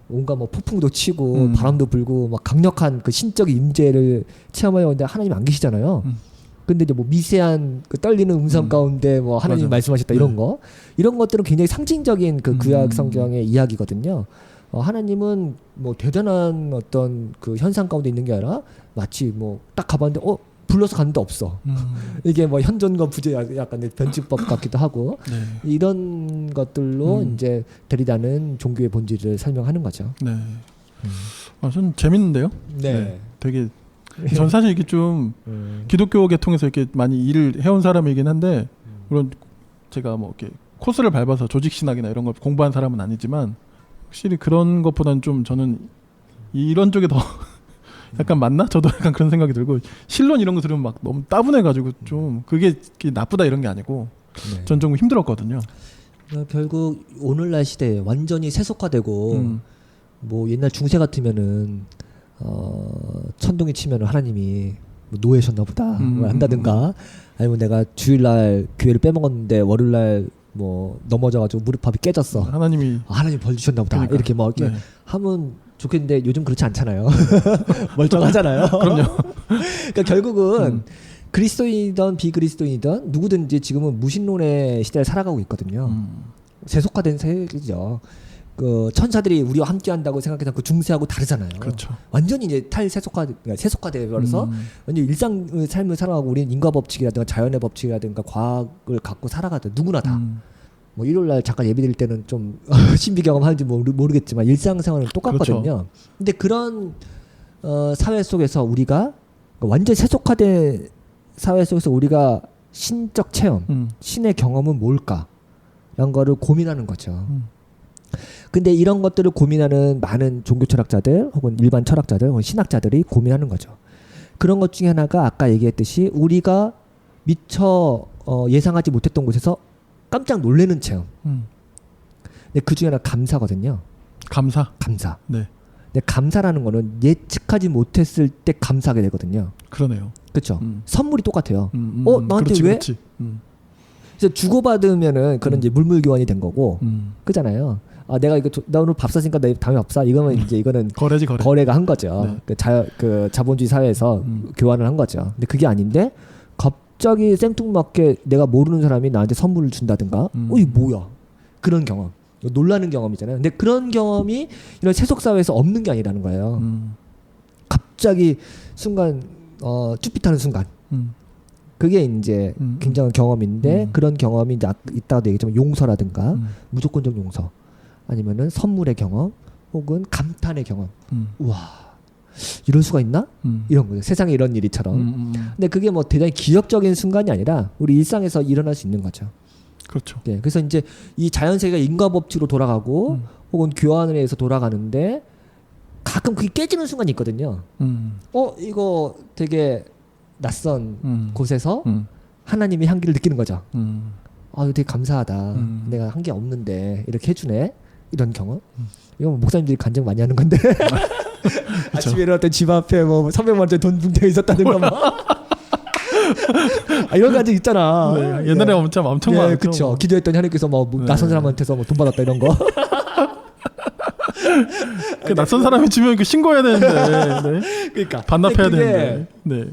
온갖 뭐 폭풍도 치고 바람도 불고 막 강력한 그 신적인 임재를 체험하려고 했는데 하나님 안 계시잖아요. 근데 이제 뭐 미세한 그 떨리는 음성 가운데 뭐 하나님이 맞아. 말씀하셨다 이런 거 이런 것들은 굉장히 상징적인 그 구약 성경의 이야기거든요. 하나님은 뭐 대단한 어떤 그 현상 가운데 있는 게 아니라 마치 뭐 딱 가봤는데 불러서 갔는데 없어. 이게 뭐 현존과 부재 약간 변칙법 같기도 하고 네. 이런 것들로 이제 데리다는 종교의 본질을 설명하는 거죠. 네. 좀 재밌는데요. 네. 되게 전 사실 이게 좀 기독교 계통에서 이렇게 많이 일을 해온 사람이긴 한데 물론 제가 뭐 이렇게 코스를 밟아서 조직 신학이나 이런 걸 공부한 사람은 아니지만 확실히 그런 것보다는 좀 저는 이런 쪽에 더 약간 맞나? 저도 약간 그런 생각이 들고 신론 이런 거 들으면 막 너무 따분해가지고 좀 그게 나쁘다 이런 게 아니고 네. 전 좀 힘들었거든요. 결국 오늘날 시대에 완전히 세속화되고 뭐 옛날 중세 같으면은 천둥이 치면은 하나님이 뭐 노예셨나 보다 뭐 한다든가 아니면 내가 주일날 교회를 빼먹었는데 월요일날 뭐 넘어져가지고 무릎합이 깨졌어. 하나님 벌 주셨나 보다. 그러니까. 이렇게 뭐 이렇게 하면 좋겠는데 요즘 그렇지 않잖아요. 멀쩡하잖아요. 그럼요. 그러니까 결국은 그리스도인이든 비그리스도인이든 누구든지 지금은 무신론의 시대를 살아가고 있거든요. 세속화된 세계죠. 그 천사들이 우리와 함께한다고 생각해서 그 중세하고 다르잖아요. 그렇죠. 완전히 이제 세속화돼 버려서 완전 일상 삶을 살아가고 우리는 인과 법칙이라든가 자연의 법칙이라든가 과학을 갖고 살아가든 누구나 다. 뭐 일요일날 잠깐 예배 드릴 때는 좀 신비 경험하는지 모르겠지만 일상생활은 똑같거든요. 그렇죠. 근데 그런 사회 속에서 우리가 완전 세속화된 사회 속에서 우리가 신적 체험, 신의 경험은 뭘까라는 거를 고민하는 거죠. 근데 이런 것들을 고민하는 많은 종교 철학자들 혹은 일반 철학자들 혹은 신학자들이 고민하는 거죠. 그런 것 중에 하나가 아까 얘기했듯이 우리가 미처 예상하지 못했던 곳에서 깜짝 놀라는 체험. 근데 그 중에 하나 감사거든요. 감사. 네. 근데 감사라는 거는 예측하지 못했을 때 감사하게 되거든요. 그러네요. 그렇죠. 선물이 똑같아요. 나한테 그렇지, 왜? 그렇지. 그래서 주고받으면은 그런 이제 물물교환이 된 거고, 그잖아요. 내가 이거 나 오늘 밥 사니까 나 다음에 밥 사. 이거면 이제 이거는 거래지. 거래가 한 거죠. 네. 그 자본주의 사회에서 교환을 한 거죠. 근데 그게 아닌데 갑자기 생뚱맞게 내가 모르는 사람이 나한테 선물을 준다든가, 이게 뭐야? 그런 경험. 놀라는 경험이잖아요. 근데 그런 경험이 이런 세속 사회에서 없는 게 아니라는 거예요. 갑자기 순간 쭈삣하는 순간. 그게 이제 굉장한 경험인데 그런 경험이 이제 이따가도 얘기했지만 용서라든가 무조건적 용서 아니면은 선물의 경험 혹은 감탄의 경험. 우와 이럴 수가 있나? 이런 거죠. 세상에 이런 일이처럼. 근데 그게 뭐 대단히 기적적인 순간이 아니라 우리 일상에서 일어날 수 있는 거죠. 그렇죠. 네, 그래서 이제 이 자연세계가 인과법칙으로 돌아가고 혹은 교환을 해서 돌아가는데 가끔 그게 깨지는 순간이 있거든요. 이거 되게 낯선 곳에서 하나님의 향기를 느끼는 거죠. 이거 되게 감사하다. 내가 한 게 없는데 이렇게 해주네. 이런 경험. 이거 목사님들이 간증 많이 하는 건데. 아침에 일어났더니 집 앞에 뭐 300만 원짜리 돈 붕대 있었다든가 뭐. 이런 간증 있잖아. 네, 옛날에 엄청 많았죠. 그렇죠. 기도했더니 하나님께서 뭐 낯선 사람한테서 뭐 돈 받았다 이런 거. 그 낯선 사람이 주면 그 신고해야 되는데. 네. 그러니까 반납해야 되는데. 네.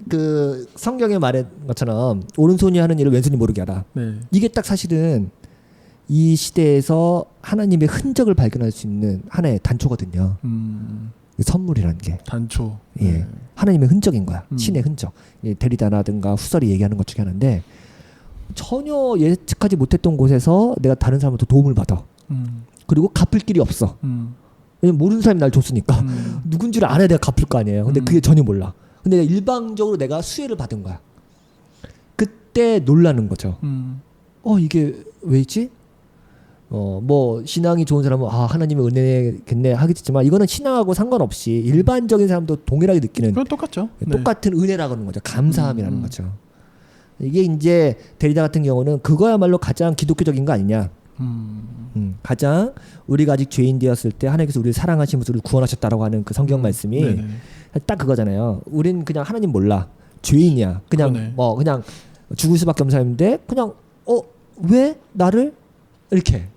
그 성경에 말한 것처럼 오른손이 하는 일을 왼손이 모르게 하라. 네. 이게 딱 사실은 이 시대에서 하나님의 흔적을 발견할 수 있는 하나의 단초거든요. 선물이라는 게 단초. 예, 네. 하나님의 흔적인 거야. 신의 흔적. 데리다라든가 후설이 얘기하는 것 중에 하나인데 전혀 예측하지 못했던 곳에서 내가 다른 사람한테 도움을 받아. 그리고 갚을 길이 없어. 왜냐면 모르는 사람이 날 줬으니까 누군지를 알아야 내가 갚을 거 아니에요. 근데 그게 전혀 몰라. 근데 일방적으로 내가 수혜를 받은 거야. 그때 놀라는 거죠. 이게 왜지? 뭐 신앙이 좋은 사람은 하나님의 은혜겠네 하겠지만 이거는 신앙하고 상관없이 일반적인 사람도 동일하게 느끼는 그건 똑같죠. 똑같은 은혜라고 하는 거죠. 감사함이라는 거죠. 이게 이제 데리다 같은 경우는 그거야말로 가장 기독교적인 거 아니냐. 가장 우리가 아직 죄인 되었을 때 하나님께서 우리를 사랑하시면서 우리를 구원하셨다라고 하는 그 성경 말씀이 딱 그거잖아요. 우린 그냥 하나님 몰라. 죄인이야. 그냥 뭐 그냥 죽을 수밖에 없는 사람인데 그냥 왜 나를 이렇게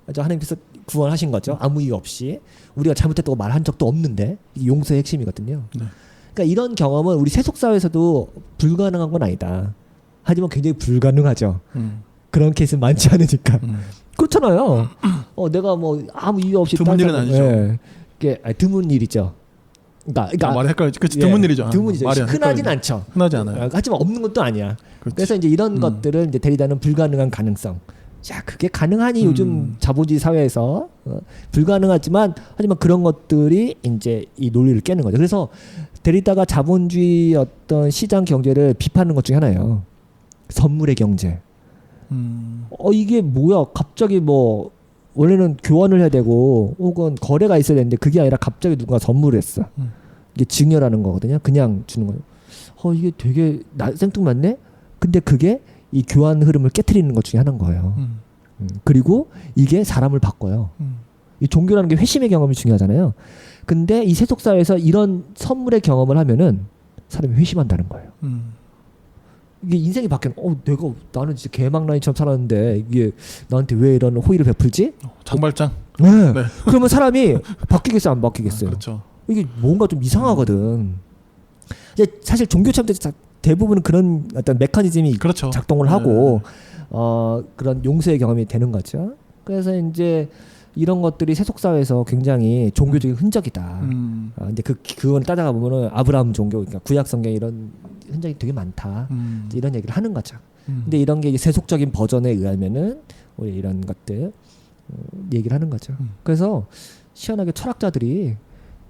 하나님께서 구원하신 거죠. 아무 이유 없이 우리가 잘못했다고 말한 적도 없는데 이게 용서의 핵심이거든요. 네. 그러니까 이런 경험은 우리 세속 사회에서도 불가능한 건 아니다. 하지만 굉장히 불가능하죠. 그런 케이스는 많지 않으니까. 그렇잖아요. 내가 뭐 아무 이유 없이 드문 일은 아니죠. 예. 이게 드문 일이죠. 그러니까 말이 헷갈리죠. 그치, 드문 일이죠. 드문이죠. 흔하진 않죠. 흔하지 않아요. 하지만 없는 것도 아니야. 그렇지. 그래서 이제 이런 것들을 이제 데리다는 불가능한 가능성. 자, 그게 가능하니 요즘 자본주의 사회에서 불가능하지만 하지만 그런 것들이 이제 이 논리를 깨는 거죠. 그래서 데리다가 자본주의 어떤 시장 경제를 비판하는 것 중에 하나예요. 선물의 경제. 이게 뭐야? 갑자기 뭐 원래는 교환을 해야 되고 혹은 거래가 있어야 되는데 그게 아니라 갑자기 누가 선물을 했어. 이게 증여라는 거거든요. 그냥 주는 거예요. 이게 되게 생뚱맞네. 근데 그게 이 교환 흐름을 깨트리는 것 중에 하나인 거예요. 그리고 이게 사람을 바꿔요. 이 종교라는 게 회심의 경험이 중요하잖아요. 근데 이 세속 사회에서 이런 선물의 경험을 하면은 사람이 회심한다는 거예요. 이게 인생이 바뀌는. 나는 진짜 개망나니처럼 살았는데 이게 나한테 왜 이런 호의를 베풀지? 장발장. 네. 그러면 사람이 바뀌겠어요, 안 바뀌겠어요? 그렇죠. 이게 뭔가 좀 이상하거든. 이제 사실 종교 체험들 대부분은 그런 어떤 메커니즘이 그렇죠. 작동을 하고 그런 용서의 경험이 되는 거죠. 그래서 이제 이런 것들이 세속 사회에서 굉장히 종교적인 흔적이다. 근데 그건 따져가 보면은 아브라함 종교, 그러니까 구약 성경에 이런 흔적이 되게 많다. 이런 얘기를 하는 거죠. 근데 이런 게 이제 세속적인 버전에 의하면은 우리 이런 것들 얘기를 하는 거죠. 그래서 시원하게 철학자들이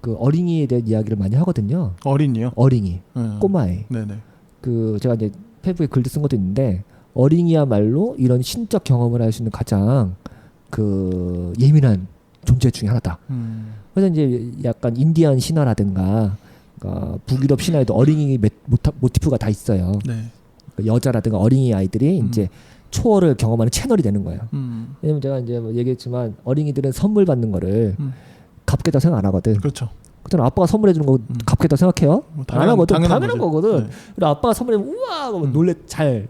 그 어린이에 대한 이야기를 많이 하거든요. 어린이요? 어린이, 꼬마애. 네네. 그 제가 이제 페이북에 글도 쓴 것도 있는데 어린이야말로 이런 신적 경험을 할 수 있는 가장 그 예민한 존재 중에 하나다. 그래서 이제 약간 인디안 신화라든가 북유럽 신화에도 어린이 모티프가 다 있어요. 네. 여자라든가 어린이 아이들이 이제 초월을 경험하는 채널이 되는 거예요. 왜냐면 제가 이제 뭐 얘기했지만 어린이들은 선물 받는 거를 값게다 생각 안 하거든. 그렇죠. 그때는 아빠가 선물해 주는 거 값게다 생각해요? 안 하거든. 당연한 거거든. 네. 그리고 아빠가 선물하면 우와 놀래 잘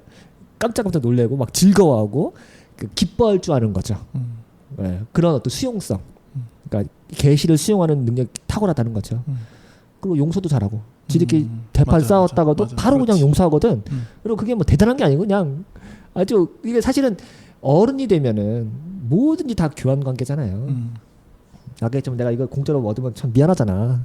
깜짝깜짝 놀래고 막 즐거워하고 기뻐할 줄 아는 거죠. 네. 그런 어떤 수용성. 그러니까 계시를 수용하는 능력이 탁월하다는 거죠. 그리고 용서도 잘하고 지들끼리 대판 싸웠다가도 바로 그렇지. 그냥 용서하거든. 그리고 그게 뭐 대단한 게 아니고 그냥 아주 이게 사실은 어른이 되면은 뭐든지 다 교환 관계잖아요. 아까 좀 내가 이거 공짜로 얻으면 참 미안하잖아.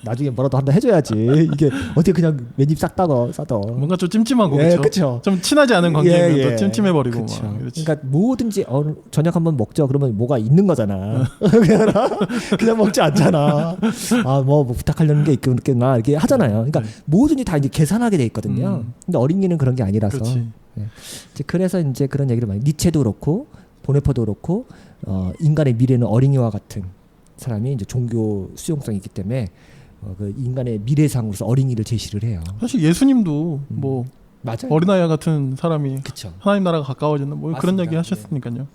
나중에 뭐라도 한다 해줘야지. 이게 어떻게 그냥 맨입 싹 싸도 뭔가 좀 찜찜하고 예, 그렇죠. 좀 친하지 않은 관계면 또 찜찜해버리고 그쵸. 막. 그러니까 뭐든지 저녁 한번 먹죠. 그러면 뭐가 있는 거잖아. 그냥 먹지 않잖아. 뭐 부탁하려는 게 있겠나 이렇게 하잖아요. 그러니까 뭐든지 다 이제 계산하게 돼 있거든요. 근데 어린이는 그런 게 아니라서. 네. 그래서 이제 그런 얘기를 많이 니체도 그렇고 보네포도 그렇고 인간의 미래는 어린이와 같은 사람이 이제 종교 수용성이 있기 때문에 그 인간의 미래상으로서 어린이를 제시를 해요. 사실 예수님도 뭐 맞아요. 어린아이 같은 사람이 그쵸. 하나님 나라가 가까워진다 뭐 그런 얘기 하셨으니까요.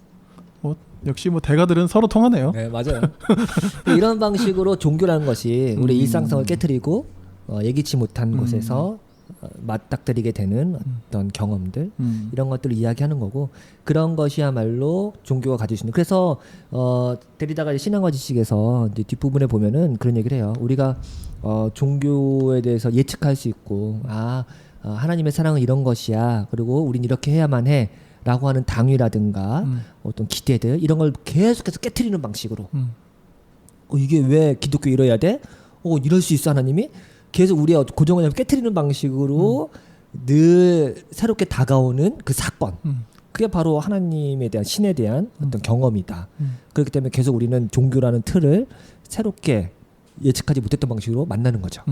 뭐 역시 뭐 대가들은 서로 통하네요. 네, 맞아요. 이런 방식으로 종교라는 것이 우리 일상성을 깨트리고 예기치 못한 곳에서 맞닥뜨리게 되는 어떤 경험들 이런 것들을 이야기하는 거고 그런 것이야말로 종교가 가질 수 있는. 그래서 데리다가 신앙과 지식에서 이제 뒷부분에 보면은 그런 얘기를 해요. 우리가 종교에 대해서 예측할 수 있고 하나님의 사랑은 이런 것이야. 그리고 우린 이렇게 해야만 해. 라고 하는 당위라든가 어떤 기대들 이런 걸 계속해서 깨트리는 방식으로 이게 왜 기독교 이래야 돼? 이럴 수 있어 하나님이? 계속 우리의 고정관념을 깨트리는 방식으로 늘 새롭게 다가오는 그 사건 그게 바로 하나님에 대한 신에 대한 어떤 경험이다. 그렇기 때문에 계속 우리는 종교라는 틀을 새롭게 예측하지 못했던 방식으로 만나는 거죠.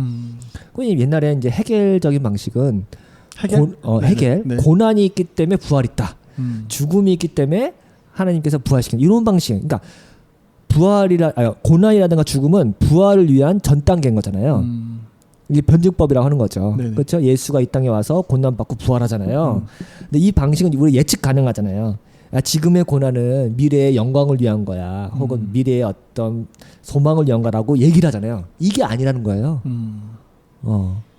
옛날에 이제 해겔적인 방식은 해겔 네. 고난이 있기 때문에 부활이 있다. 죽음이 있기 때문에 하나님께서 부활시키는 이런 방식. 그러니까 고난이라든가 죽음은 부활을 위한 전 단계인 거잖아요. 이게 변증법이라고 하는 거죠. 그렇죠? 예수가 이 땅에 와서 고난 받고 부활하잖아요. 근데 이 방식은 우리 예측 가능하잖아요. 지금의 고난은 미래의 영광을 위한 거야. 혹은 미래의 어떤 소망을 위한 거라고 얘기를 하잖아요. 이게 아니라는 거예요.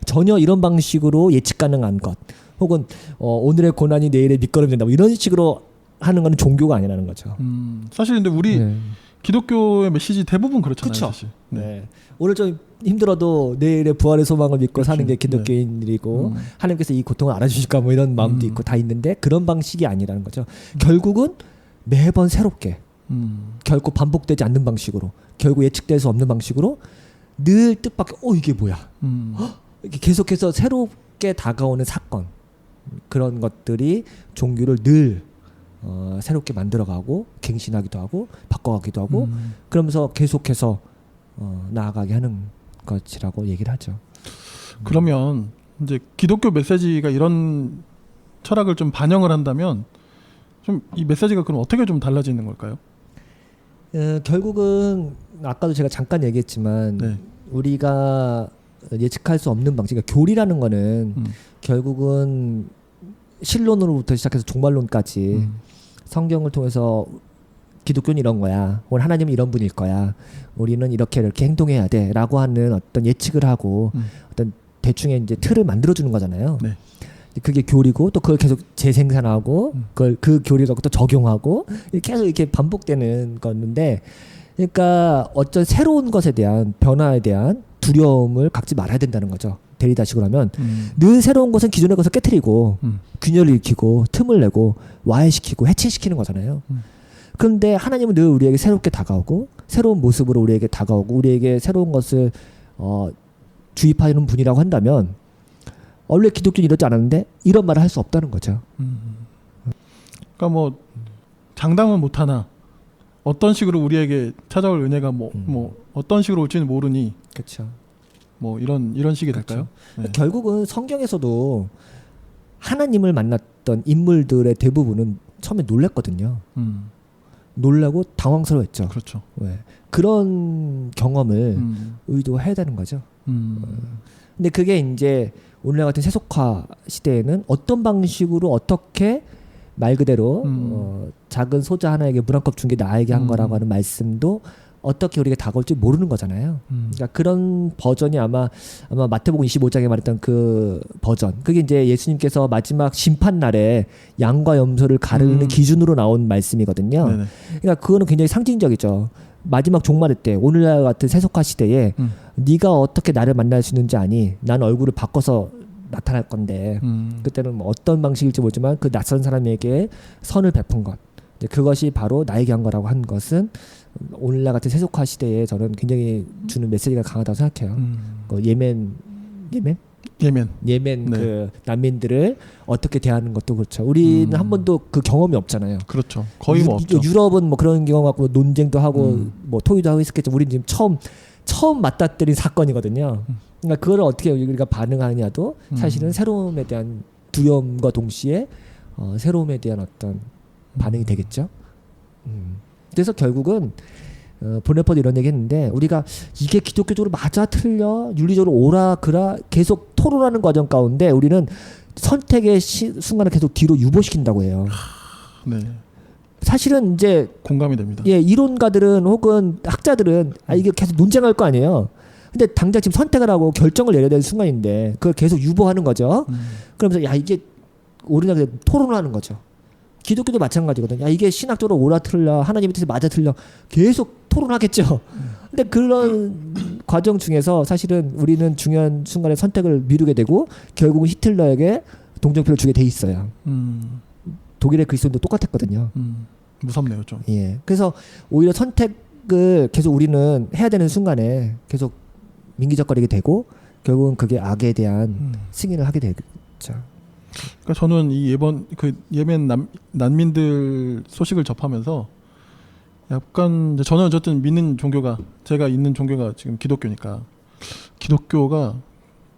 전혀 이런 방식으로 예측 가능한 것 혹은 오늘의 고난이 내일의 밑거름이 된다 뭐 이런 식으로 하는 거는 종교가 아니라는 거죠. 사실 근데 우리 기독교의 메시지 대부분 그렇잖아요. 그쵸? 사실. 네. 오늘 좀 힘들어도 내일의 부활의 소망을 믿고 사는 게 기독교인들이고 하나님께서 이 고통을 알아주실까 뭐 이런 마음도 있고 다 있는데 그런 방식이 아니라는 거죠. 결국은 매번 새롭게 결코 반복되지 않는 방식으로 결국 예측될 수 없는 방식으로 늘 뜻밖의 이게 뭐야 이렇게 계속해서 새롭게 다가오는 사건 그런 것들이 종교를 늘 새롭게 만들어가고 갱신하기도 하고 바꿔가기도 하고 그러면서 계속해서 나아가게 하는 것이라고 얘기를 하죠. 그러면 이제 기독교 메시지가 이런 철학을 좀 반영을 한다면 좀 이 메시지가 그럼 어떻게 좀 달라지는 걸까요? 결국은 아까도 제가 잠깐 얘기했지만 우리가 예측할 수 없는 방식, 그러니까 교리라는 거는 결국은 신론으로부터 시작해서 종말론까지 성경을 통해서 기독교는 이런 거야. 오늘 하나님은 이런 분일 거야. 우리는 이렇게 행동해야 돼. 라고 하는 어떤 예측을 하고 어떤 대충의 이제 틀을 만들어주는 거잖아요. 네. 그게 교리고 또 그걸 계속 재생산하고 그 교리를 갖고 또 적용하고 계속 이렇게 반복되는 건데 그러니까 어떤 새로운 것에 대한 변화에 대한 두려움을 갖지 말아야 된다는 거죠. 데리다식으로 하면 늘 새로운 것은 기존의 것을 깨트리고 균열을 일으키고 틈을 내고 와해시키고 해체시키는 거잖아요. 그런데 하나님은 늘 우리에게 새롭게 다가오고 새로운 모습으로 우리에게 다가오고 우리에게 새로운 것을 주입하는 분이라고 한다면 원래 기독교는 이러지 않았는데 이런 말을 할 수 없다는 거죠. 그러니까 뭐 장담은 못하나 어떤 식으로 우리에게 찾아올 은혜가 뭐 어떤 식으로 올지는 모르니 그렇죠. 뭐 이런 식이 될까요? 네. 결국은 성경에서도 하나님을 만났던 인물들의 대부분은 처음에 놀랬거든요. 놀라고 당황스러웠죠. 그렇죠. 네. 그런 경험을 의도해야 되는 거죠. 근데 그게 이제 오늘날 같은 세속화 시대에는 어떤 방식으로 어떻게 말 그대로 작은 소자 하나에게 물 한 컵 준 게 나에게 한 거라고 하는 말씀도 어떻게 우리가 다가올지 모르는 거잖아요. 그러니까 그런 버전이 아마 마태복음 25장에 말했던 그 버전. 그게 이제 예수님께서 마지막 심판 날에 양과 염소를 가르는 기준으로 나온 말씀이거든요. 네네. 그러니까 그거는 굉장히 상징적이죠. 마지막 종말의 때 오늘날 같은 세속화 시대에 네가 어떻게 나를 만날 수 있는지 아니? 난 얼굴을 바꿔서 나타날 건데 그때는 뭐 어떤 방식일지 모르지만 그 낯선 사람에게 선을 베푼 것, 이제 그것이 바로 나에게 한 거라고 한 것은 오늘날 같은 세속화 시대에 저는 굉장히 주는 메시지가 강하다고 생각해요. 그 예멘 네. 그 난민들을 어떻게 대하는 것도 그렇죠. 우리는 한 번도 그 경험이 없잖아요. 그렇죠. 거의 뭐 없죠. 유럽은 뭐 그런 경험 갖고 논쟁도 하고 뭐 토의도 하고 있었겠죠. 우리는 지금 처음 맞닥뜨린 사건이거든요. 그러니까 그걸 어떻게 우리가 반응하느냐도 사실은 새로움에 대한 두려움과 동시에 새로움에 대한 어떤 반응이 되겠죠. 그래서 결국은 보네퍼도 이런 얘기 했는데 우리가 이게 기독교적으로 맞아 틀려 윤리적으로 오라 그라 계속 토론하는 과정 가운데 우리는 선택의 순간을 계속 뒤로 유보시킨다고 해요. 네. 사실은 이제 공감이 됩니다. 예, 이론가들은 혹은 학자들은 이게 계속 논쟁할 거 아니에요. 근데 당장 지금 선택을 하고 결정을 내려야 될 순간인데 그걸 계속 유보하는 거죠. 그러면서 야 이게 옳으냐 토론을 하는 거죠. 기독교도 마찬가지거든요. 야, 이게 신학적으로 옳아 틀려 하나님의 뜻에 맞아 틀려 계속 토론하겠죠. 근데 그런 과정 중에서 사실은 우리는 중요한 순간에 선택을 미루게 되고 결국은 히틀러에게 동정표를 주게 돼 있어요. 독일의 그리스도인도 똑같았거든요. 무섭네요 좀. 예. 그래서 오히려 선택을 계속 우리는 해야 되는 순간에 계속 민기적거리게 되고 결국은 그게 악에 대한 승인을 하게 되죠. 그러니까 저는 이 이번 그 예멘 난민들 소식을 접하면서 약간 저는 어쨌든 믿는 종교가 제가 있는 종교가 지금 기독교니까 기독교가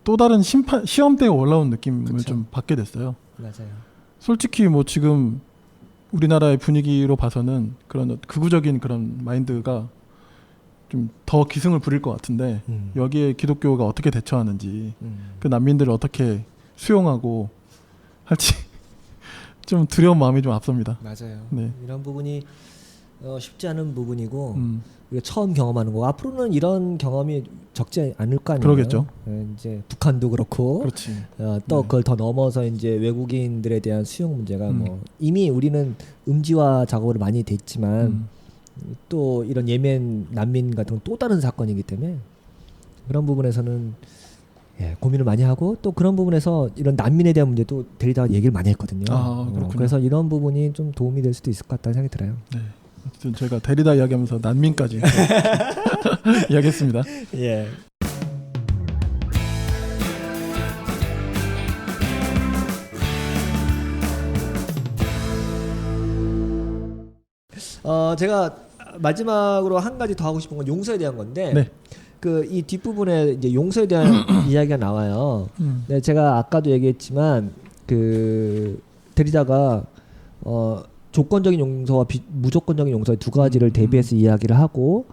또 다른 시험대에 올라온 느낌을 그쵸. 좀 받게 됐어요. 맞아요. 솔직히 뭐 지금 우리나라의 분위기로 봐서는 그런 극우적인 그런 마인드가 좀 더 기승을 부릴 것 같은데 여기에 기독교가 어떻게 대처하는지 그 난민들을 어떻게 수용하고 할지 좀 두려운 마음이 좀 앞섭니다. 맞아요. 네. 이런 부분이 쉽지 않은 부분이고 우리가 처음 경험하는 거고 앞으로는 이런 경험이 적지 않을 거 아니에요. 그러겠죠. 이제 북한도 그렇고 그렇지. 또 그걸 더 넘어서 이제 외국인들에 대한 수용 문제가 뭐 이미 우리는 음지화 작업을 많이 됐지만 또 이런 예멘 난민 같은 건 또 다른 사건이기 때문에 그런 부분에서는 예, 고민을 많이 하고 또 그런 부분에서 이런 난민에 대한 문제도 데리다가 얘기를 많이 했거든요. 그래서 이런 부분이 좀 도움이 될 수도 있을 것 같다는 생각이 들어요. 네. 어쨌든 저희가 데리다 이야기하면서 난민까지 이야기했습니다. 예. 제가 마지막으로 한 가지 더 하고 싶은 건 용서에 대한 건데 네. 그 이 뒷부분에 이제 용서에 대한 이야기가 나와요. 네, 제가 아까도 얘기했지만 그 데리다가 조건적인 용서와 무조건적인 용서 두 가지를 대비해서 이야기를 하고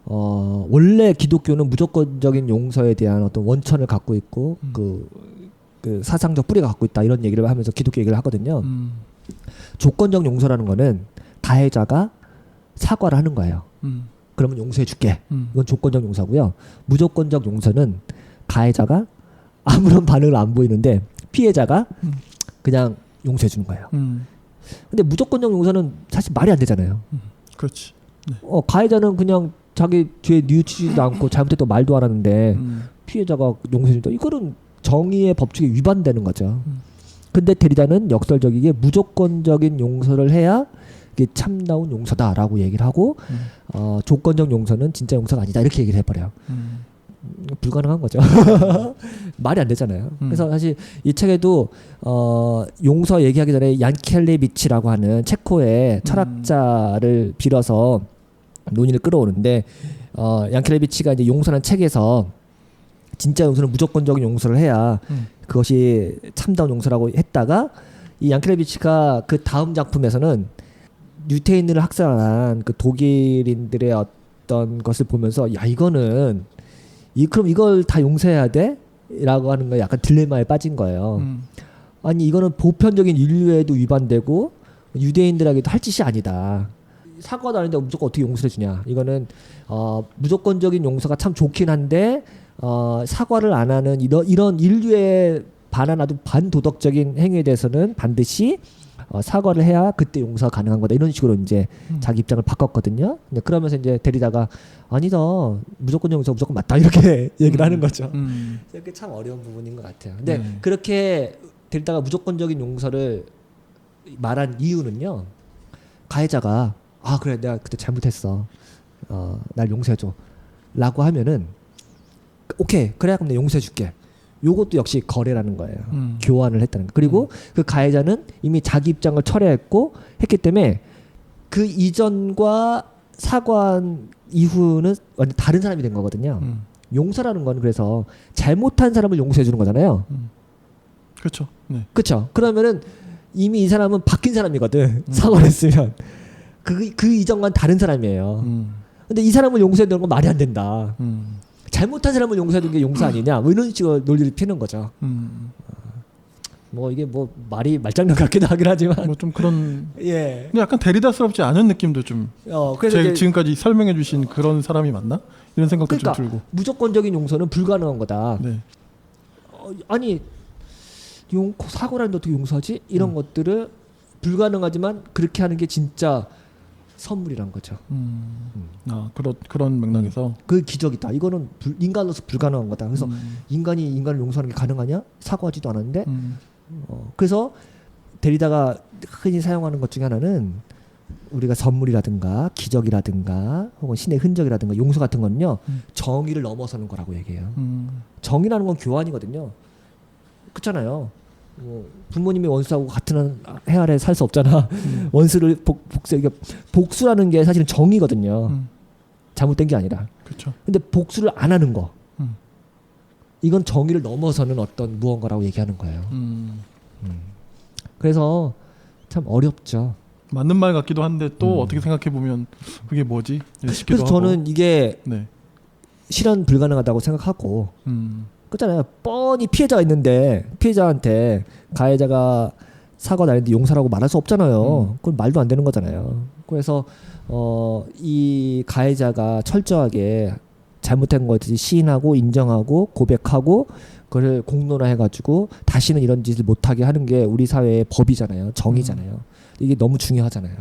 원래 기독교는 무조건적인 용서에 대한 어떤 원천을 갖고 있고 그 사상적 뿌리가 갖고 있다 이런 얘기를 하면서 기독교 얘기를 하거든요. 조건적 용서라는 거는 가해자가 사과를 하는 거예요. 그러면 용서해줄게. 이건 조건적 용서고요. 무조건적 용서는 가해자가 아무런 반응을 안 보이는데 피해자가 그냥 용서해주는 거예요. 근데 무조건적 용서는 사실 말이 안 되잖아요. 그렇지. 네. 가해자는 그냥 자기 죄 뉘우치지도 않고 잘못했다고 말도 안 하는데 피해자가 용서해준다. 이거는 정의의 법칙에 위반되는 거죠. 근데 데리다는 역설적이게 무조건적인 용서를 해야 이게 참다운 용서다라고 얘기를 하고 조건적 용서는 진짜 용서가 아니다 이렇게 얘기를 해버려요. 불가능한 거죠. 말이 안 되잖아요. 그래서 사실 이 책에도 용서 얘기하기 전에 얀켈레비치라고 하는 체코의 철학자를 빌어서 논의를 끌어오는데 얀켈레비치가 이제 용서라는 책에서 진짜 용서는 무조건적인 용서를 해야 그것이 참다운 용서라고 했다가 이 얀켈레비치가 그 다음 작품에서는 유태인을 학살한 그 독일인들의 어떤 것을 보면서 야 이거는 그럼 이걸 다 용서해야 돼? 라고 하는 거 약간 딜레마에 빠진 거예요. 아니 이거는 보편적인 인류에도 위반되고 유대인들에게도 할 짓이 아니다. 사과도 아닌데 무조건 어떻게 용서해 주냐. 이거는 무조건적인 용서가 참 좋긴 한데 사과를 안 하는 이런 인류에 반한 아주 반도덕적인 행위에 대해서는 반드시 사과를 해야 그때 용서가 가능한 거다 이런 식으로 이제 자기 입장을 바꿨거든요. 근데 그러면서 이제 데리다가 아니다 무조건 용서 무조건 맞다 이렇게 얘기를 하는 거죠. 그게 참 어려운 부분인 것 같아요. 근데 그렇게 데리다가 무조건적인 용서를 말한 이유는요. 가해자가 아 그래 내가 그때 잘못했어. 날 용서해줘. 라고 하면은 오케이 그래 그럼 내가 용서해줄게. 요것도 역시 거래라는 거예요. 교환을 했다는 거. 그리고 그 가해자는 이미 자기 입장을 철회했고 했기 때문에 그 이전과 사과한 이후는 완전 다른 사람이 된 거거든요. 용서라는 건 그래서 잘못한 사람을 용서해 주는 거잖아요. 그렇죠. 네. 그렇죠. 그러면은 이미 이 사람은 바뀐 사람이거든. 사과를 했으면 그 이전과는 다른 사람이에요. 근데 이 사람을 용서해 주는 건 말이 안 된다. 잘못한 사람을 용서해주는 게 용서 아니냐 뭐 이런 식으로 논리를 피는 거죠. 뭐 이게 뭐 말이 말장난 같기도 하긴 하지만 뭐 좀 그런 예. 근데 약간 데리다스럽지 않은 느낌도 좀 그래서 지금까지 설명해주신 그런 사람이 맞나 이런 생각도 그러니까 좀 들고 무조건적인 용서는 불가능한 거다. 네. 아니 사고라는데 어떻게 용서하지? 이런 것들을 불가능하지만 그렇게 하는 게 진짜 선물이란 거죠. 그런 맥락에서 그 기적이다. 이거는 인간으로서 불가능한 거다. 그래서 인간이 인간을 용서하는 게 가능하냐? 사과하지도 않았는데. 그래서 데리다가 흔히 사용하는 것 중에 하나는 우리가 선물이라든가 기적이라든가 혹은 신의 흔적이라든가 용서 같은 거는요. 정의를 넘어서는 거라고 얘기해요. 정의라는 건 교환이거든요. 그렇잖아요. 뭐 부모님이 원수하고 같은 해 아래 살 수 없잖아. 원수를 복수라는 게 사실은 정의거든요. 잘못된 게 아니라. 그렇죠. 근데 복수를 안 하는 거. 이건 정의를 넘어서는 어떤 무언가라고 얘기하는 거예요. 그래서 참 어렵죠. 맞는 말 같기도 한데 또 어떻게 생각해 보면 그게 뭐지? 그래서 저는 이게 실현 불가능하다고 생각하고. 그렇잖아요. 뻔히 피해자가 있는데 피해자한테 가해자가 사과를 했는데 용서라고 말할 수 없잖아요. 그건 말도 안 되는 거잖아요. 그래서 이 가해자가 철저하게 잘못한 것을 시인하고 인정하고 고백하고 그걸 공론화해가지고 다시는 이런 짓을 못하게 하는 게 우리 사회의 법이잖아요. 정의잖아요. 이게 너무 중요하잖아요.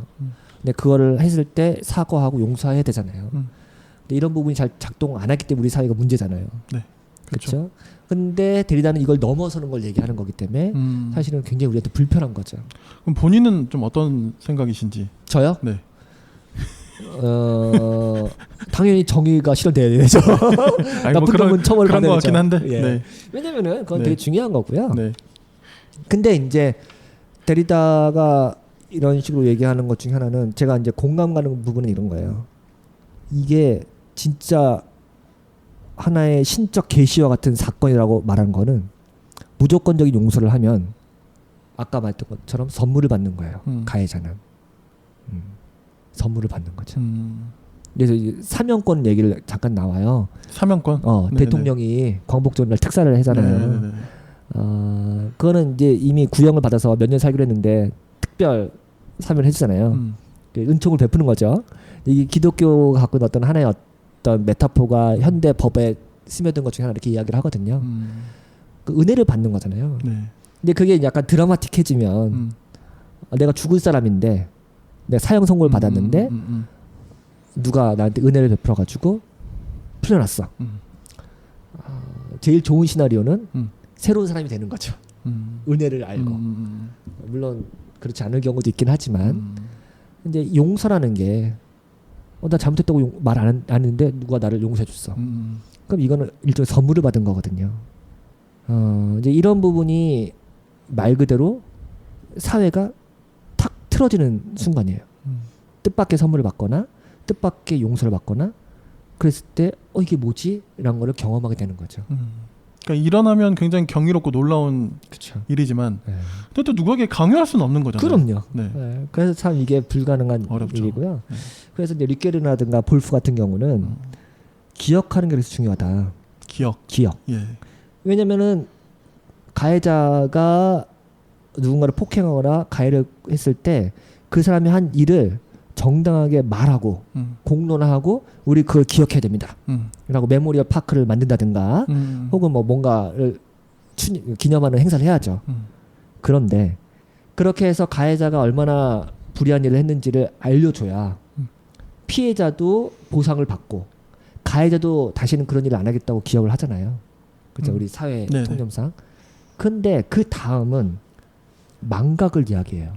근데 그거를 했을 때 사과하고 용서해야 되잖아요. 근데 이런 부분이 잘 작동 안 했기 때문에 우리 사회가 문제잖아요. 네. 그렇죠. 근데 데리다는 이걸 넘어서는 걸 얘기하는 거기 때문에 사실은 굉장히 우리한테 불편한 거죠. 그럼 본인은 좀 어떤 생각이신지? 저요? 네. 당연히 정의가 실현돼야 되죠. 나쁜 놈은 처벌 그런 것 받아야죠. 같긴 한데. 예. 네. 왜냐면은 그건 되게 중요한 거고요. 네. 근데 이제 데리다가 이런 식으로 얘기하는 것 중에 하나는 제가 이제 공감 가는 부분은 이런 거예요. 이게 진짜 하나의 신적 계시와 같은 사건이라고 말한 거는 무조건적인 용서를 하면 아까 말했던 것처럼 선물을 받는 거예요. 가해자는 선물을 받는 거죠. 그래서 사면권 얘기를 잠깐 나와요. 사면권? 대통령이 광복절날 특사를 하잖아요. 그거는 이제 이미 구형을 받아서 몇 년 살기로 했는데 특별 사면을 해주잖아요. 은총을 베푸는 거죠. 이게 기독교가 갖고 있는 어떤 하나의 어떤 메타포가 현대 법에 스며든 것 중에 하나 이렇게 이야기를 하거든요. 그 은혜를 받는 거잖아요. 네. 근데 그게 약간 드라마틱해지면 내가 죽을 사람인데 내가 사형 선고를 받았는데 누가 나한테 은혜를 베풀어 가지고 풀려났어. 제일 좋은 시나리오는 새로운 사람이 되는 거죠. 은혜를 알고. 물론 그렇지 않을 경우도 있긴 하지만 근데 용서라는 게 나 잘못했다고 말 안 하는데 누가 나를 용서해 줬어. 그럼 이거는 일종의 선물을 받은 거거든요. 이제 이런 부분이 말 그대로 사회가 탁 틀어지는 순간이에요. 뜻밖의 선물을 받거나 뜻밖의 용서를 받거나 그랬을 때 이게 뭐지? 라는 거를 경험하게 되는 거죠. 그러니까 일어나면 굉장히 경이롭고 놀라운 그쵸. 일이지만 또 누구에게 강요할 수는 없는 거잖아요. 그럼요. 네. 네. 그래서 참 이게 불가능한 어렵죠. 일이고요. 네. 그래서 이제 리케르나든가 볼프 같은 경우는 기억하는 게 그래서 중요하다. 기억. 예. 왜냐면은 가해자가 누군가를 폭행하거나 가해를 했을 때 그 사람이 한 일을 정당하게 말하고 공론화하고 우리 그걸 기억해야 됩니다. 라고 메모리얼 파크를 만든다든가 혹은 뭐 뭔가를 기념하는 행사를 해야죠. 그런데 그렇게 해서 가해자가 얼마나 불의한 일을 했는지를 알려줘야 피해자도 보상을 받고 가해자도 다시는 그런 일을 안 하겠다고 기억을 하잖아요. 그렇죠. 우리 사회 네네. 통념상. 근데 그 다음은 망각을 이야기해요.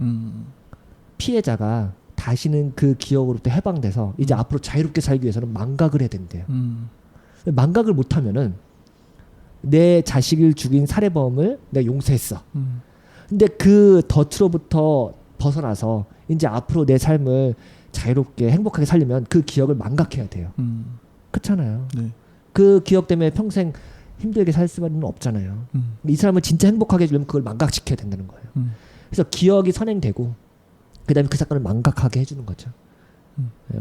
피해자가 다시는 그 기억으로부터 해방돼서 이제 앞으로 자유롭게 살기 위해서는 망각을 해야 된대요. 망각을 못하면은 내 자식을 죽인 살해범을 내가 용서했어. 근데 그 덫으로부터 벗어나서 이제 앞으로 내 삶을 자유롭게 행복하게 살려면 그 기억을 망각해야 돼요. 그렇잖아요. 네. 그 기억 때문에 평생 힘들게 살 수는 없잖아요. 이 사람을 진짜 행복하게 해주려면 그걸 망각시켜야 된다는 거예요. 그래서 기억이 선행되고 그다음에 그 사건을 망각하게 해주는 거죠.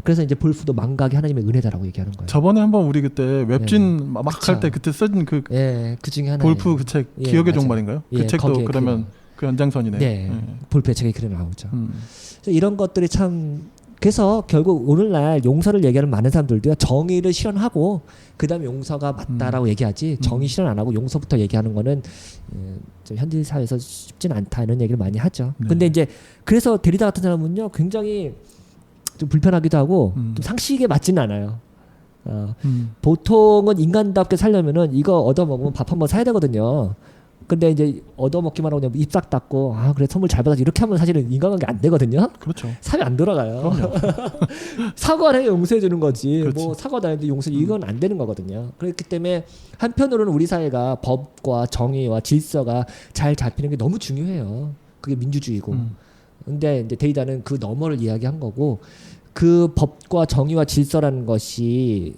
그래서 이제 볼프도 망각이 하나님의 은혜다라고 얘기하는 거예요. 저번에 한번 우리 그때 웹진 막 할 때 그때 쓴 그 그 중에 하나 볼프 그 책 기억의 맞아요. 종말인가요? 그 책도 그러면 그 연장선이네요. 네, 볼프의 책에 그래 나오죠. 그래서 이런 것들이 참 그래서 결국 오늘날 용서를 얘기하는 많은 사람들도요 정의를 실현하고 그다음에 용서가 맞다라고 얘기하지 정의 실현 안 하고 용서부터 얘기하는 거는 좀 현대 사회에서 쉽지는 않다 이런 얘기를 많이 하죠. 네. 근데 이제 그래서 데리다 같은 사람은요 굉장히 좀 불편하기도 하고 좀 상식에 맞지는 않아요. 보통은 인간답게 살려면은 이거 얻어먹으면 밥 한번 사야 되거든요. 근데 이제 얻어먹기만 하고 그냥 입 싹 닫고 그래 선물 잘 받아서 이렇게 하면 사실은 인간관계 안 되거든요. 그렇죠. 사회 안 돌아가요. 사과를 해 용서해 주는 거지. 그렇지. 뭐 사과도 아닌데 용서 이건 안 되는 거거든요. 그렇기 때문에 한편으로는 우리 사회가 법과 정의와 질서가 잘 잡히는 게 너무 중요해요. 그게 민주주의고. 근데 이제 데이다는 그 너머를 이야기한 거고 그 법과 정의와 질서라는 것이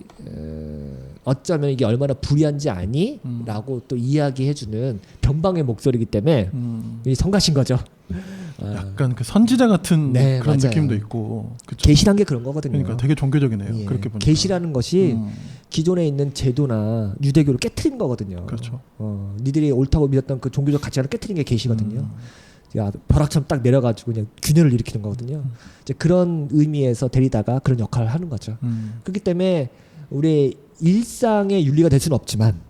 어쩌면 이게 얼마나 불의한지 아니? 라고 또 이야기해주는 변방의 목소리이기 때문에 이 성가신 거죠. 약간 그 선지자 같은 네, 그런 맞아요. 느낌도 있고 그쵸? 계시란 게 그런 거거든요. 그러니까 되게 종교적이네요. 예. 그렇게 보니까 계시라는 것이 기존에 있는 제도나 유대교를 깨트린 거거든요. 그렇죠. 니들이 옳다고 믿었던 그 종교적 가치를 깨트린 게 계시거든요. 벼락처럼 딱 내려가지고 그냥 균열을 일으키는 거거든요. 이제 그런 의미에서 데리다가 그런 역할을 하는 거죠. 그렇기 때문에 우리 일상의 윤리가 될 수는 없지만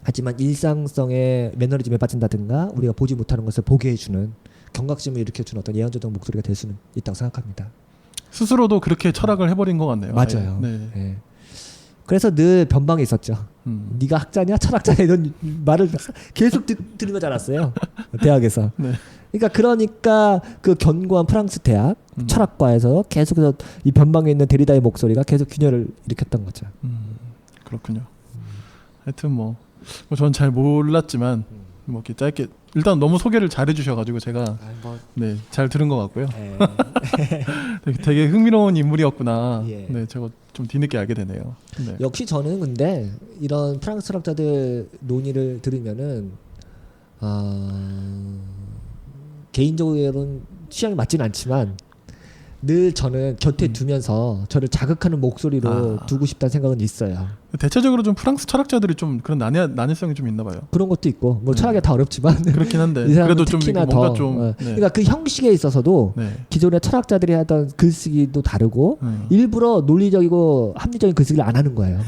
하지만 일상성의 매너리즘에 빠진다든가 우리가 보지 못하는 것을 보게 해주는 경각심을 일으켜주는 어떤 예언자적 목소리가 될 수는 있다고 생각합니다. 스스로도 그렇게 철학을 해버린 것 같네요. 맞아요. 네. 네. 그래서 늘 변방에 있었죠. 네가 학자냐 철학자냐 이런 말을 계속 들으며 자랐어요. 대학에서. 네. 그러니까 그 견고한 프랑스 대학 철학과에서 계속해서 이 변방에 있는 데리다의 목소리가 계속 균열을 일으켰던 거죠. 그렇군요. 하여튼 뭐 저는 잘 몰랐지만 뭐 이렇게 짧게 일단 너무 소개를 잘 해주셔가지고 제가 네, 잘 들은 것 같고요. 되게 흥미로운 인물이었구나. 예. 네, 제가 좀 뒤늦게 알게 되네요. 네. 역시 저는 근데 이런 프랑스 철학자들 논의를 들으면은 개인적으로는 취향이 맞지는 않지만 늘 저는 곁에 두면서 저를 자극하는 목소리로 두고 싶다는 생각은 있어요. 대체적으로 좀 프랑스 철학자들이 좀 그런 난해성이 좀 있나 봐요. 그런 것도 있고 뭐 철학이 다 어렵지만 그렇긴 한데 이 사람은 그래도 좀 특히나 뭔가 더 좀 네. 그러니까 그 형식에 있어서도 네. 기존의 철학자들이 하던 글쓰기도 다르고 일부러 논리적이고 합리적인 글쓰기를 안 하는 거예요.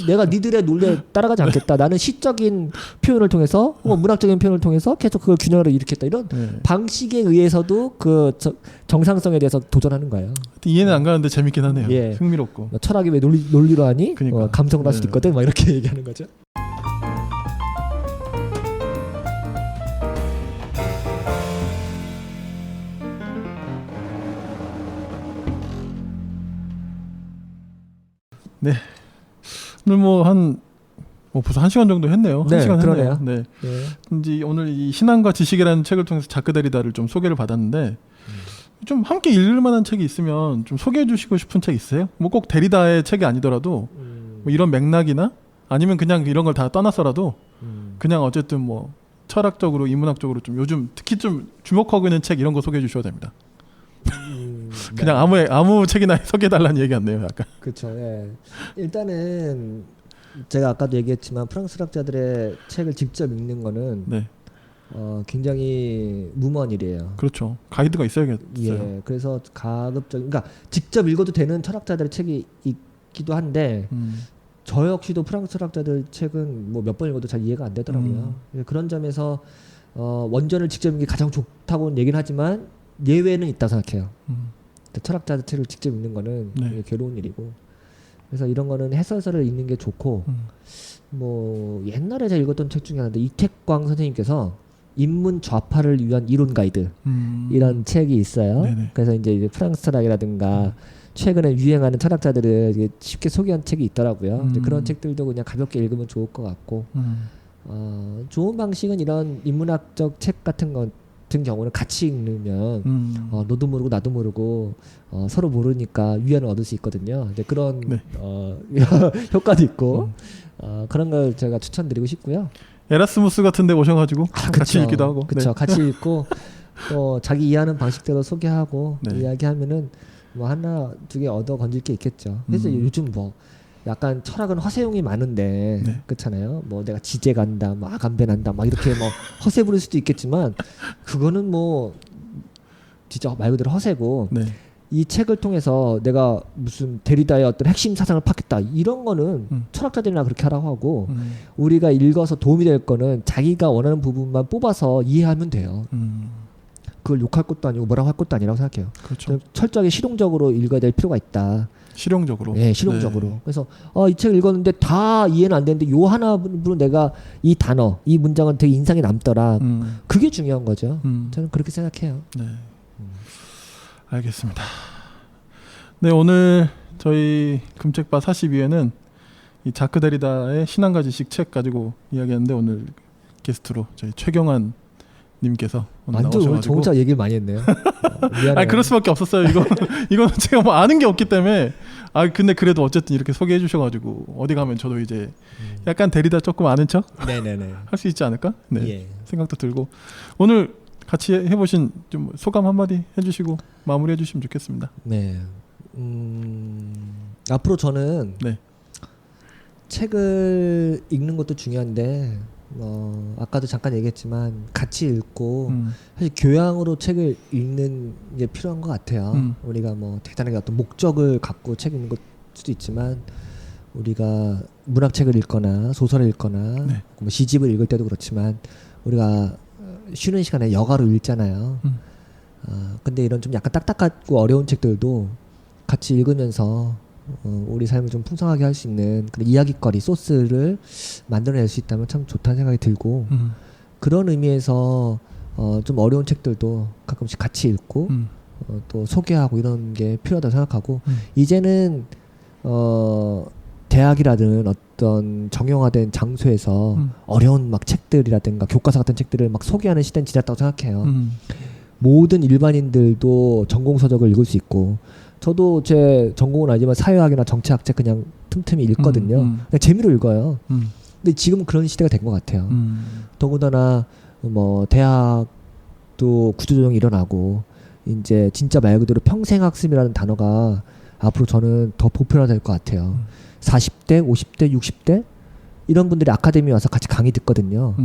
내가 니들의 논리에 따라가지 않겠다. 나는 시적인 표현을 통해서 문학적인 표현을 통해서 계속 그걸 균형을 일으켰다. 이런 방식에 의해서도 그 정상성에 대해서 도전하는 거예요. 이해는 안 가는데 재밌긴 하네요. 예. 흥미롭고. 철학이 왜 논리로 하니? 그러니까. 감성으로 할 수도 있거든. 막 이렇게 얘기하는 거죠. 네. 오늘 벌써 1시간 정도 했네요. 네, 1시간 그러네요. 했네요. 네. 이제 오늘 이 신앙과 지식이라는 책을 통해서 자크 데리다를 좀 소개를 받았는데 좀 함께 읽을 만한 책이 있으면 좀 소개해 주시고 싶은 책 있어요? 뭐 꼭 데리다의 책이 아니더라도 뭐 이런 맥락이나 아니면 그냥 이런 걸 다 떠나서라도 그냥 어쨌든 뭐 철학적으로 인문학적으로 좀 요즘 특히 좀 주목하고 있는 책 이런 거 소개해 주셔도 됩니다. 그냥 아무 책이나 소개해달라는 얘기 같네요. 약간. 그렇죠. 예. 일단은 제가 아까도 얘기했지만 프랑스 철학자들의 책을 직접 읽는 거는 네. 굉장히 무모한 일이에요. 그렇죠. 가이드가 있어야겠어요. 예. 그래서 그러니까 직접 읽어도 되는 철학자들의 책이 있기도 한데 저 역시도 프랑스 철학자들 책은 뭐 몇 번 읽어도 잘 이해가 안 되더라고요. 그런 점에서 원전을 직접 읽는 게 가장 좋다고는 얘기는 하지만 예외는 있다 생각해요. 철학자들 책을 직접 읽는 거는 되게 괴로운 일이고, 그래서 이런 거는 해설서를 읽는 게 좋고, 뭐 옛날에 제가 읽었던 책 중에 하나인데 이택광 선생님께서 인문 좌파를 위한 이론 가이드 이런 책이 있어요. 네네. 그래서 이제 프랑스 철학이라든가 최근에 유행하는 철학자들을 쉽게 소개한 책이 있더라고요. 이제 그런 책들도 그냥 가볍게 읽으면 좋을 것 같고, 좋은 방식은 이런 인문학적 책 같은 경우는 같이 읽으면 너도 모르고 나도 모르고 서로 모르니까 위안을 얻을 수 있거든요. 이제 그런 효과도 있고 그런 걸 제가 추천드리고 싶고요. 에라스무스 같은데 오셔가지고 같이 읽기도 하고. 그렇죠. 같이 읽고 또 자기 이해하는 방식대로 소개하고 이야기하면은 뭐 하나 두 개 얻어 건질 게 있겠죠. 그래서 요즘 뭐 약간 철학은 허세용이 많은데 그렇잖아요. 뭐 내가 지제 간다, 뭐 아간배 난다, 막 이렇게 뭐 허세 부릴 수도 있겠지만 그거는 뭐 진짜 말 그대로 허세고 이 책을 통해서 내가 무슨 데리다의 어떤 핵심 사상을 파겠다 이런 거는 철학자들이나 그렇게 하라고 하고 우리가 읽어서 도움이 될 거는 자기가 원하는 부분만 뽑아서 이해하면 돼요. 그걸 욕할 것도 아니고 뭐라고 할 것도 아니라고 생각해요. 그렇죠. 철저하게 실용적으로 읽어야 될 필요가 있다. 실용적으로. 네, 실용적으로. 그래서 이 책 읽었는데 다 이해는 안 되는데 요 하나로 내가 이 단어, 이 문장은 되게 인상이 남더라. 그게 중요한 거죠. 저는 그렇게 생각해요. 네. 알겠습니다. 네, 오늘 저희 금책바 42회는 이 자크 데리다의 신앙가지식 책 가지고 이야기했는데 오늘 게스트로 저희 최경환 님께서 오늘 완전 오늘 나오셔가지고 저 혼자 얘기를 많이 했네요. 미안해요. 그럴 수밖에 없었어요. 이건 제가 뭐 아는 게 없기 때문에. 근데 그래도 어쨌든 이렇게 소개해 주셔가지고 어디 가면 저도 이제 약간 데리다 조금 아는 척 할 수 있지 않을까? 네, 생각도 들고 오늘 같이 해보신 좀 소감 한마디 해주시고 마무리해 주시면 좋겠습니다. 네. 앞으로 저는 책을 읽는 것도 중요한데 아까도 잠깐 얘기했지만 같이 읽고 사실 교양으로 책을 읽는 게 필요한 것 같아요. 우리가 뭐 대단하게 어떤 목적을 갖고 책 읽는 것 수도 있지만 우리가 문학책을 읽거나 소설을 읽거나 뭐 시집을 읽을 때도 그렇지만 우리가 쉬는 시간에 여가로 읽잖아요. 근데 이런 좀 약간 딱딱하고 어려운 책들도 같이 읽으면서 우리 삶을 좀 풍성하게 할 수 있는 그런 이야기거리 소스를 만들어낼 수 있다면 참 좋다는 생각이 들고 그런 의미에서 좀 어려운 책들도 가끔씩 같이 읽고 또 소개하고 이런 게 필요하다고 생각하고 이제는 대학이라든 어떤 정형화된 장소에서 어려운 막 책들이라든가 교과서 같은 책들을 막 소개하는 시대는 지났다고 생각해요. 모든 일반인들도 전공서적을 읽을 수 있고 저도 제 전공은 아니지만 사회학이나 정치학 책 그냥 틈틈이 읽거든요. 그냥 재미로 읽어요. 근데 지금은 그런 시대가 된 것 같아요. 더군다나 뭐 대학도 구조조정이 일어나고 이제 진짜 말 그대로 평생학습이라는 단어가 앞으로 저는 더 보편화될 것 같아요. 40대, 50대, 60대 이런 분들이 아카데미에 와서 같이 강의 듣거든요.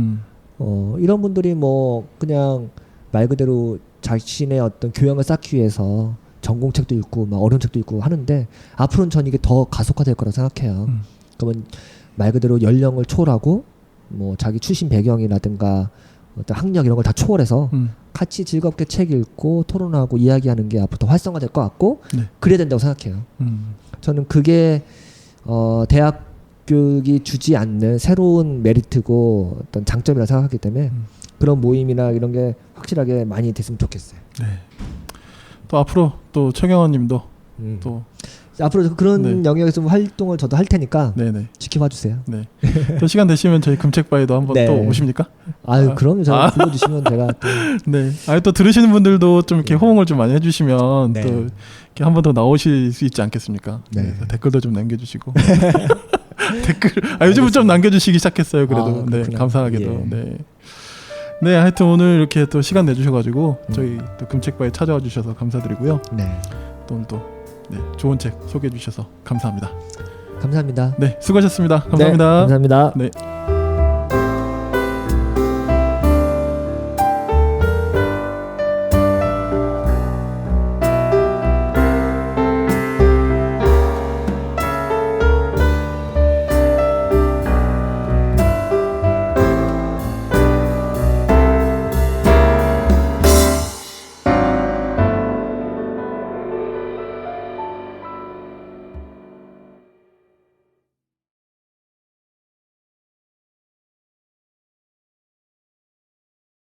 이런 분들이 뭐 그냥 말 그대로 자신의 어떤 교양을 쌓기 위해서 전공책도 읽고 막 어려운 책도 읽고 하는데 앞으로는 전 이게 더 가속화될 거라고 생각해요. 그러면 말 그대로 연령을 초월하고 뭐 자기 출신 배경이라든가 어떤 학력 이런 걸 다 초월해서 같이 즐겁게 책 읽고 토론하고 이야기하는 게 앞으로 더 활성화될 것 같고 그래야 된다고 생각해요. 저는 그게 대학 교육이 주지 않는 새로운 메리트고 어떤 장점이라고 생각하기 때문에 그런 모임이나 이런 게 확실하게 많이 됐으면 좋겠어요. 네. 또 앞으로 또 최경환 님도 또 앞으로 그런 영역에서 활동을 저도 할 테니까 지켜봐 주세요. 네. 또 시간 되시면 저희 금책바에도 한번 또 오십니까? 그럼 제가 불러주시면 제가 또 또 들으시는 분들도 좀 이렇게 호응을 좀 많이 해주시면 또 이렇게 한 번 더 나오실 수 있지 않겠습니까? 그래서 댓글도 좀 남겨주시고 댓글 요즘은 좀 남겨주시기 시작했어요. 그래도 감사하게도 네, 하여튼 오늘 이렇게 또 시간 내주셔가지고 저희 또 금책바에 찾아와 주셔서 감사드리고요. 또 오늘 또 좋은 책 소개해 주셔서 감사합니다. 감사합니다. 네, 수고하셨습니다. 감사합니다. 감사합니다. 네.